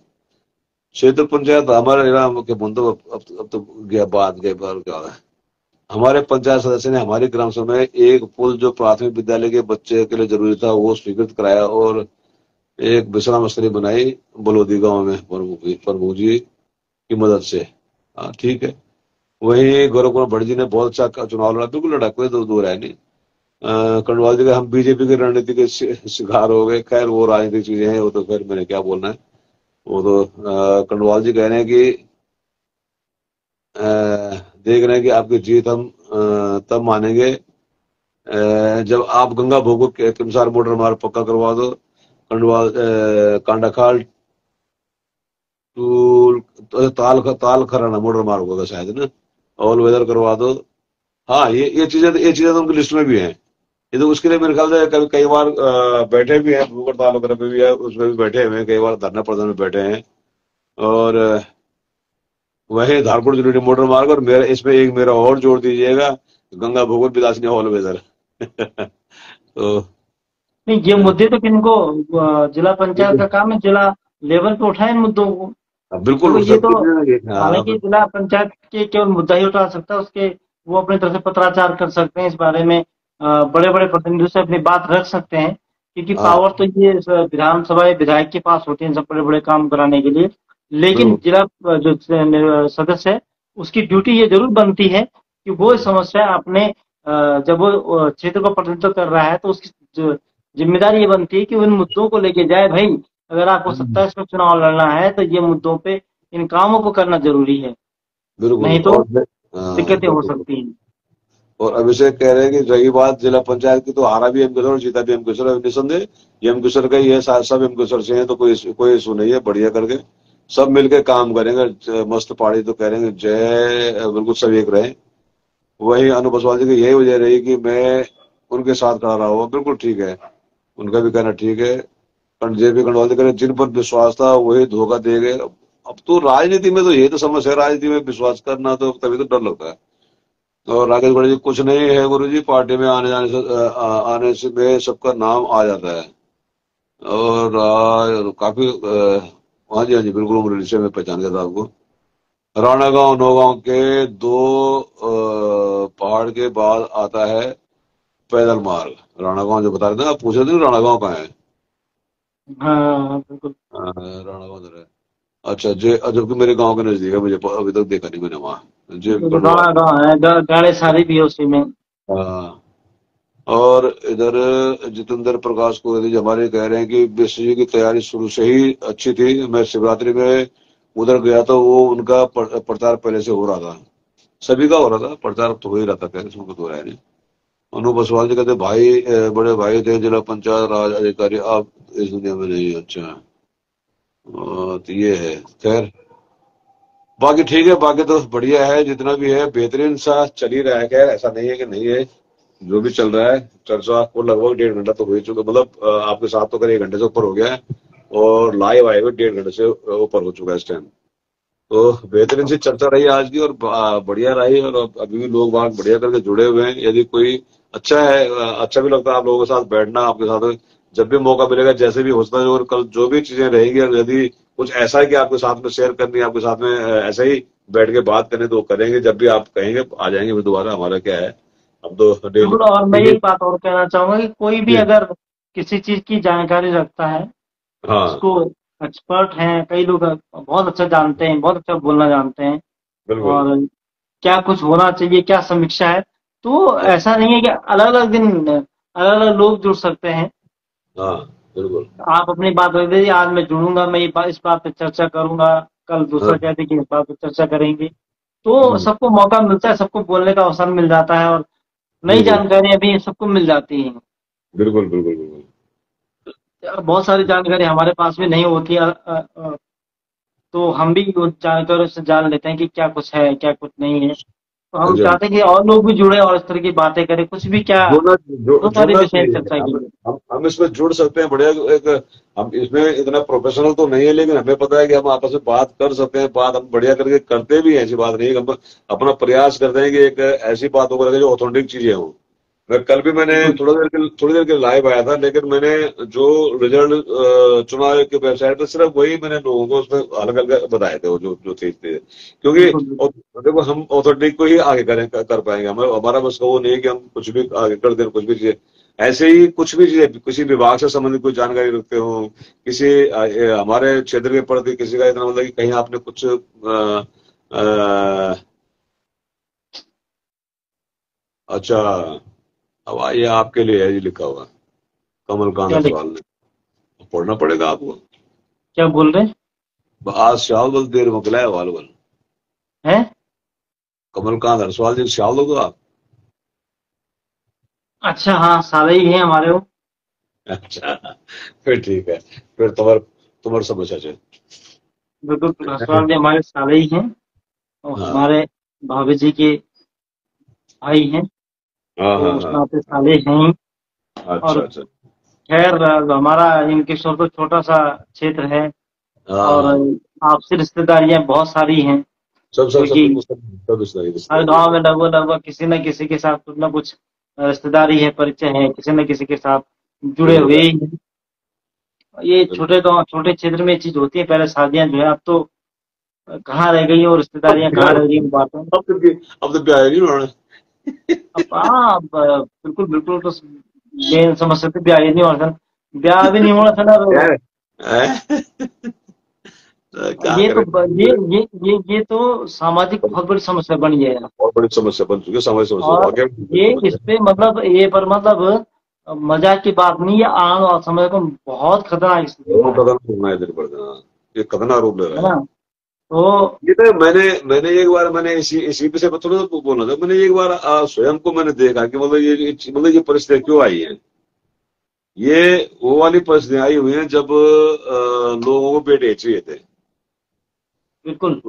क्षेत्र पंचायत हमारे इलाके के बंधु अब तो गया बात गए बार क्या है। हमारे पंचायत सदस्य ने हमारी ग्राम सभा में एक पुल जो प्राथमिक विद्यालय के बच्चे के लिए जरूरी था वो स्वीकृत कराया और एक विश्राम स्थली बनाई बलोदी गांव में प्रमुख जी की मदद से। हाँ ठीक है। वही गौरव कुमार भट्ट जी ने बहुत अच्छा चुनाव लड़ा, बिल्कुल लड़ा, कोई दूर है नहीं। कंडवाल जी का हम बीजेपी की रणनीति के शिकार हो गए। खैर वो राजनीतिक चीजें हैं, वो तो फिर मैंने क्या बोलना है। वो तो कंडवाल जी कह रहे हैं कि देख रहे हैं कि आपकी जीत हम तब मानेंगे जब आप गंगा भोगो के अनुसार मोटर मार्ग पक्का करवा दो। कंडवाल कांडाखाल टू ताल खराना मोटर मार्ग होगा शायद ना, ऑल वेदर करवा दो। हाँ ये चीजें तो उनकी लिस्ट में भी हैं। ये तो उसके लिए मेरे ख्याल से कभी कई बार बैठे भी हैं, भूख हड़ताल वगैरह पे भी है, उसमें भी बैठे हुए हैं, कई बार धरना प्रदर्शन में बैठे हैं। और वही धारपुर जरूरी मोटर मार्ग और मेरा इसमें एक मेरा और जोड़ दीजिएगा, गंगा भोगवत विलासिनी हॉल वेदर। तो नहीं, ये मुद्दे तो किनको, जिला पंचायत का काम है जिला लेवल पे उठाए इन मुद्दों को। बिल्कुल देखो उठ ये सकती तो है। हाँ हालांकि जिला पंचायत के केवल मुद्दा ही उठा सकता है, उसके वो अपनी तरफ से पत्राचार कर सकते हैं इस बारे में, बड़े बड़े प्रतिनिधियों से अपनी बात रख सकते हैं, क्योंकि हाँ पावर तो ये विधानसभा या विधायक के पास होती है सब बड़े बड़े काम कराने के लिए। लेकिन बिल्कुल। जिला जो सदस्य है उसकी ड्यूटी ये जरूर बनती है कि वो इस समस्या अपने जब वो क्षेत्र को प्रतिनिधित्व कर रहा है तो उसकी जिम्मेदारी ये बनती है कि उन मुद्दों को लेके जाए। भाई अगर आपको 27 में चुनाव लड़ना है तो ये मुद्दों पे इन कामों को करना जरूरी है, बिल्कुल। नहीं तो और दिक्कतें हो बिल्कुल। सकती हैं। और अभिषेक कह रहे हैं कि रही बात जिला पंचायत की, तो हारा भी एम किशोर और जीता भी एम किशोर है, निसंदेह ये एम किशोर का ही है, सब एम किशोर से हैं, तो कोई इशू नहीं है। बढ़िया करके सब मिलके काम करेंगे, मस्त पार्टी तो करेंगे। जय बिल्कुल सब एक रहे। वही अनु बसवाल जी की यही वजह रही कि मैं उनके साथ खड़ा रहा हुआ। बिल्कुल ठीक है, उनका भी कहना ठीक है। जेपी कंडवाल जी कह रहे जिन पर विश्वास था वही धोखा दे गए। अब तो राजनीति में तो यही तो समस्या है, राजनीति में विश्वास करना तो तभी तो डर लगता है। और राकेश गुरु जी कुछ नहीं है गुरु जी, पार्टी में आने से में सबका नाम आ जाता है। और काफी हाँ जी हाँ जी बिल्कुल, उम्र से मैं पहचान गया था आपको। राणा गांव नौगांव के दो पहाड़ के बाद आता है पैदल मार्ग। राणा गांव जो बता रहे थे ना, आप पूछे थे राणा गांव कहाँ है। हाँ बिल्कुल। राणा गांव उधर है। अच्छा जे जबकि मेरे गांव के नजदीक है, मुझे अभी तक देखा नहीं मैंने वहाँ जे गाँव गढ़वाल। गाँव है, गाड़े सारी भी है उसी में। हाँ। और इधर जितेंद्र प्रकाश को यदि हमारे कह रहे हैं कि विश्व जी की तैयारी शुरू से ही अच्छी थी। मैं शिवरात्रि में उधर गया तो वो उनका प्रचार पहले से हो रहा था, सभी का हो रहा था प्रचार, तो हो ही रहा था पहले से, उनको तो है नहीं। अनु बसवाल जी कहते भाई बड़े भाई थे जिला पंचायत राज अधिकारी, अब इस दुनिया में नहीं। अच्छा तो ये है। खैर बाकी ठीक है, बाकी तो बढ़िया है, जितना भी है बेहतरीन सा चल ही रहा है। खैर ऐसा नहीं है कि नहीं है, जो भी चल रहा है चर्चा को लगभग 1.5 घंटा तो हो ही चुका, मतलब आपके साथ तो करीब 1 घंटे से ऊपर हो गया है। और लाइव आए हुए 1.5 घंटे से ऊपर हो चुका है इस टाइम। तो बेहतरीन सी चर्चा रही आज की, और बढ़िया रही। और अभी भी लोग बाग बढ़िया करके जुड़े हुए हैं। यदि कोई अच्छा है, अच्छा भी लगता है आप लोगों के साथ बैठना, आपके साथ जब भी मौका मिलेगा जैसे भी होता है, और कल जो भी चीजें रहेंगी, और यदि कुछ ऐसा है कि आपके साथ में शेयर करनी है, आपके साथ में ऐसे ही बैठ के बात करने तो करेंगे। जब भी आप कहेंगे आ जाएंगे फिर दोबारा। हमारा क्या है, हम तो डेली। बिल्कुल। और मैं एक बात और कहना चाहूंगा कि कोई भी अगर किसी चीज की जानकारी रखता है, हाँ उसको एक्सपर्ट हैं, कई लोग बहुत अच्छा जानते हैं, बहुत अच्छा बोलना जानते हैं, बिल्कुल। और क्या कुछ होना चाहिए, क्या समीक्षा है, तो ऐसा नहीं है कि अलग अलग दिन अलग अलग लोग जुड़ सकते हैं। हाँ बिल्कुल। आप अपनी बात रख दीजिए, आज मैं जुड़ूंगा, मैं इस बात पे चर्चा करूंगा, कल दूसरा हाँ, कहते कि इस बात पे चर्चा करेंगे, तो हम्म, सबको मौका मिलता है, सबको बोलने का अवसर मिल जाता है, और नई बिल्कुल जानकारियां भी सबको मिल जाती हैं। बिल्कुल बिल्कुल बिल्कुल। बहुत सारी जानकारी हमारे पास भी नहीं होती है, तो हम भी उन जानकारियों से जान लेते हैं कि क्या कुछ है, क्या कुछ नहीं है। तो हम अच्छा चाहते हैं कि और लोग भी जुड़े और इस तरह की बातें करें, कुछ भी क्या, बहुत सारे जुड़ना विषय चाहिए। चर्चा की है। हम इसमें जुड़ सकते हैं बढ़िया एक। हम इसमें इतना प्रोफेशनल तो नहीं है, लेकिन हमें पता है कि हम आपस में बात कर सकते हैं। बात हम बढ़िया करके करते भी हैं, ऐसी बात नहीं है। हम अपना प्रयास करते हैं कि एक ऐसी बात होकर जो ऑथेंटिक चीजें हों, मैं कल भी मैंने बिल्कुल थोड़ी देर के लाइव आया था, लेकिन मैंने जो रिजल्ट चुनाव के वेबसाइट पर सिर्फ वही मैंने लोगों को उसमें हल्का हल्का बताए थे, वो जो जो थे, क्योंकि बिल्कुल बिल्कुल। देखो हम अथॉरिटी को ही आगे कर पाएंगे, हमारा बस वो नहीं है कि हम कुछ भी आगे कर दें, कुछ भी चीजें ऐसे ही कुछ भी चीजें किसी विभाग से संबंधित कोई जानकारी रखते हो, किसी हमारे क्षेत्र के प्रति किसी का इतना मतलब कि कहीं आपने कुछ अच्छा, अब ये आपके लिए है, ये लिखा हुआ कमलकांत क्या अग्रवाल ने, पढ़ना पड़ेगा आपको। क्या बोल रहे आज श्याल बल देर मोकला है वाल बल, हैं? कमलकांत अग्रवाल जी श्याल दो आप। अच्छा हाँ, सारे ही हैं हमारे वो। अच्छा, फिर ठीक है, फिर तुम्हारी समस्या है। बिल्कुल ससुराल भी हमारे सारे ही हैं, और हाँ हमारे भाभी जी के भाई हैं, हाँ तो हाँ उस हाँ। नाते साले हैं ही। अच्छा और अच्छा। खैर हमारा इनकेश्वर तो छोटा सा क्षेत्र है, हाँ और हाँ। आपसी रिश्तेदारियां बहुत सारी हैं, सब क्योंकि बिल्कुल सब हर रिश्तेदारी गांव है। में लगभग लगभग किसी न किसी के साथ कुछ न कुछ रिश्तेदारी है, परिचय है, किसी न किसी के साथ जुड़े जरूर हुए है। ही हैं। ये बिल्कुल। छोटे गांव छोटे क्षेत्र में ये चीज होती है, पहले शादियां जो है, अब तो कहाँ रह गई, और अब रिश्तेदारियां कहाँ प्यार रह गई बातों। अब तो प्यार नहीं होना। अब हाँ, अब बिल्कुल बिल्कुल, तो मेन समस्या तो ब्याह ही नहीं होना था, ब्याह भी नहीं होना था ना। यार हैं? तो क्या ये तो करें। ये तो सामाजिक बहुत बड़ी समस्या बन गई है। बहुत बड़ी समस्या बन चुकी है, समय समस्या और वाकई में बड़ी ये इस समस्या पे मतलब ये पर मतलब मजाक की बात नहीं, ये आने वाले समय को बहुत खतरनाक स्थिति है। वो में आएगा, कदम सुनना है दिन पर दिन, हाँ, ये खतरनाक रूप ले रहा है है। ना? तो ये तो मैंने एक बार मैंने इसी पे से थोड़ा सा बोलना था, मैंने एक बार स्वयं को मैंने देखा कि मतलब ये परिस्थिति क्यों आई है। ये वो वाली परिस्थितियां आई हुई हैं जब लोगों को बेटे चाहिए थे। बिल्कुल,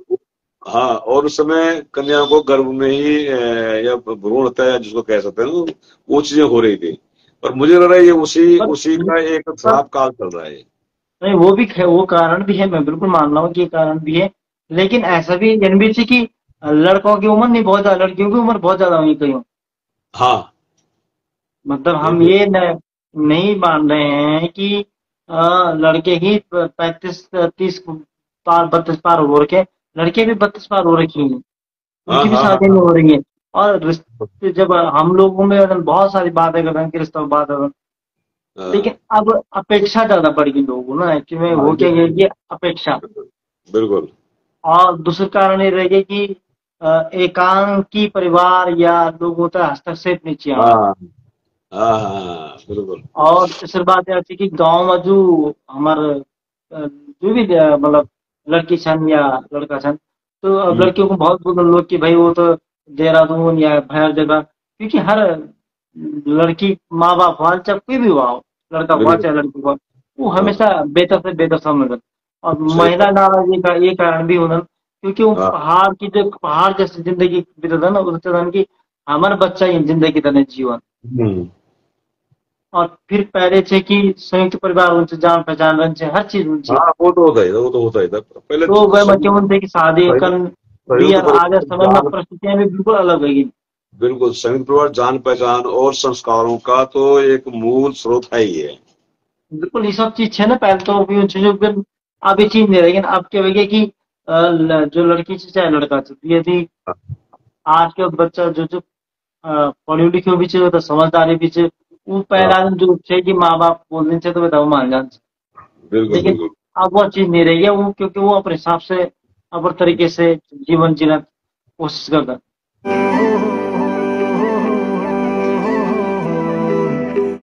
हाँ, और उस समय कन्या को गर्भ में ही या भ्रूण हत्या या जिसको कह सकते हैं, वो चीजें हो रही थी। और मुझे लग रहा है ये उसी पर उसी का एक पर श्राप काल चल रहा है। नहीं, वो कारण भी है, मैं बिल्कुल मान रहा हूँ कि ये कारण भी है। लेकिन ऐसा भी एनबीसी की लड़कों की उम्र नहीं बहुत ज्यादा, लड़कियों की उम्र बहुत ज्यादा हुई कहीं। हाँ, मतलब ये हम भी ये नहीं मान रहे हैं कि लड़के ही 35 30 पार 32 पार हो रखे, लड़के भी 32 पार हो रखी हैं, हाँ उनकी भी हाँ हाँ शादी नहीं हाँ हो रही है। और रिश्ते जब हम लोगों में मतलब बहुत सारी बातें कर रहे हैं कि रिश्ता बात कर रहे हैं, लेकिन हाँ अब अपेक्षा ज्यादा बढ़ गई लोगों को ना, एक्चुअली हाँ, हो क्या ये अपेक्षा। बिल्कुल। और दूसरा कारण ये रहेगा कि एकांकी परिवार या लोगों तक हस्तक्षेप नहीं चाहिए हमारे। हाँ हाँ हाँ हाँ, बिल्कुल। और तीसरी बात यह थी कि गांव में जो हमारे जो भी मतलब लड़की छन या लड़का छन, तो अब हम्म, लड़कियों को बहुत बोल लोग कि भाई वो तो देहरादून या हर जगह, क्योंकि हर लड़की माँ बाप हुआ चाहे कोई भी हुआ हो, लड़का हुआ बिल्कुल। चाहे लड़की हुआ, वो हाँ, हमेशा बेहतर से बेहतर समझ। और सही महिला बात। नाराजगी का ये कारण भी होना, क्योंकि वो हाँ। पहाड़ जैसी जिंदगी बीतता ना, उस तरह की हमारा बच्चा ही जिंदगी तरह जीवन। हम्म। और फिर पहले से कि संयुक्त परिवार उनसे जान पहचान रन से हर चीज उनसे, हाँ, वो तो होता ही था, वो तो होता ही था पहले तो वह सही। बच्चे उनसे की शादी सही कर भी, संयुक्त और आज परिवार समय में जान, परिस्थितियां भी बिल्कुल अलग है। बिल्कुल संयुक्त परिवार जान पहचान और संस्कारों का तो एक मूल स्रोत है ही है। बिल्कुल ये सब चीज है ना, पहले तो अभी उन चीजों पर अब ये चीज नहीं, लेकिन अब क्या हो गया कि जो लड़की से चाहे लड़का से, यदि आज के बच्चा जो जो पढ़ी लिखी भी चाहिए तो समझदारी भी चाहिए, वो हाँ, पहला दिन जो है कि माँ बाप बोलने से तो बताओ मान जान। बिल्कुल लेकिन बिल्कुल। अब वो चीज नहीं रही है, वो क्योंकि वो अपने हिसाब से अपने तरीके से जीवन जीना कोशिश करता है।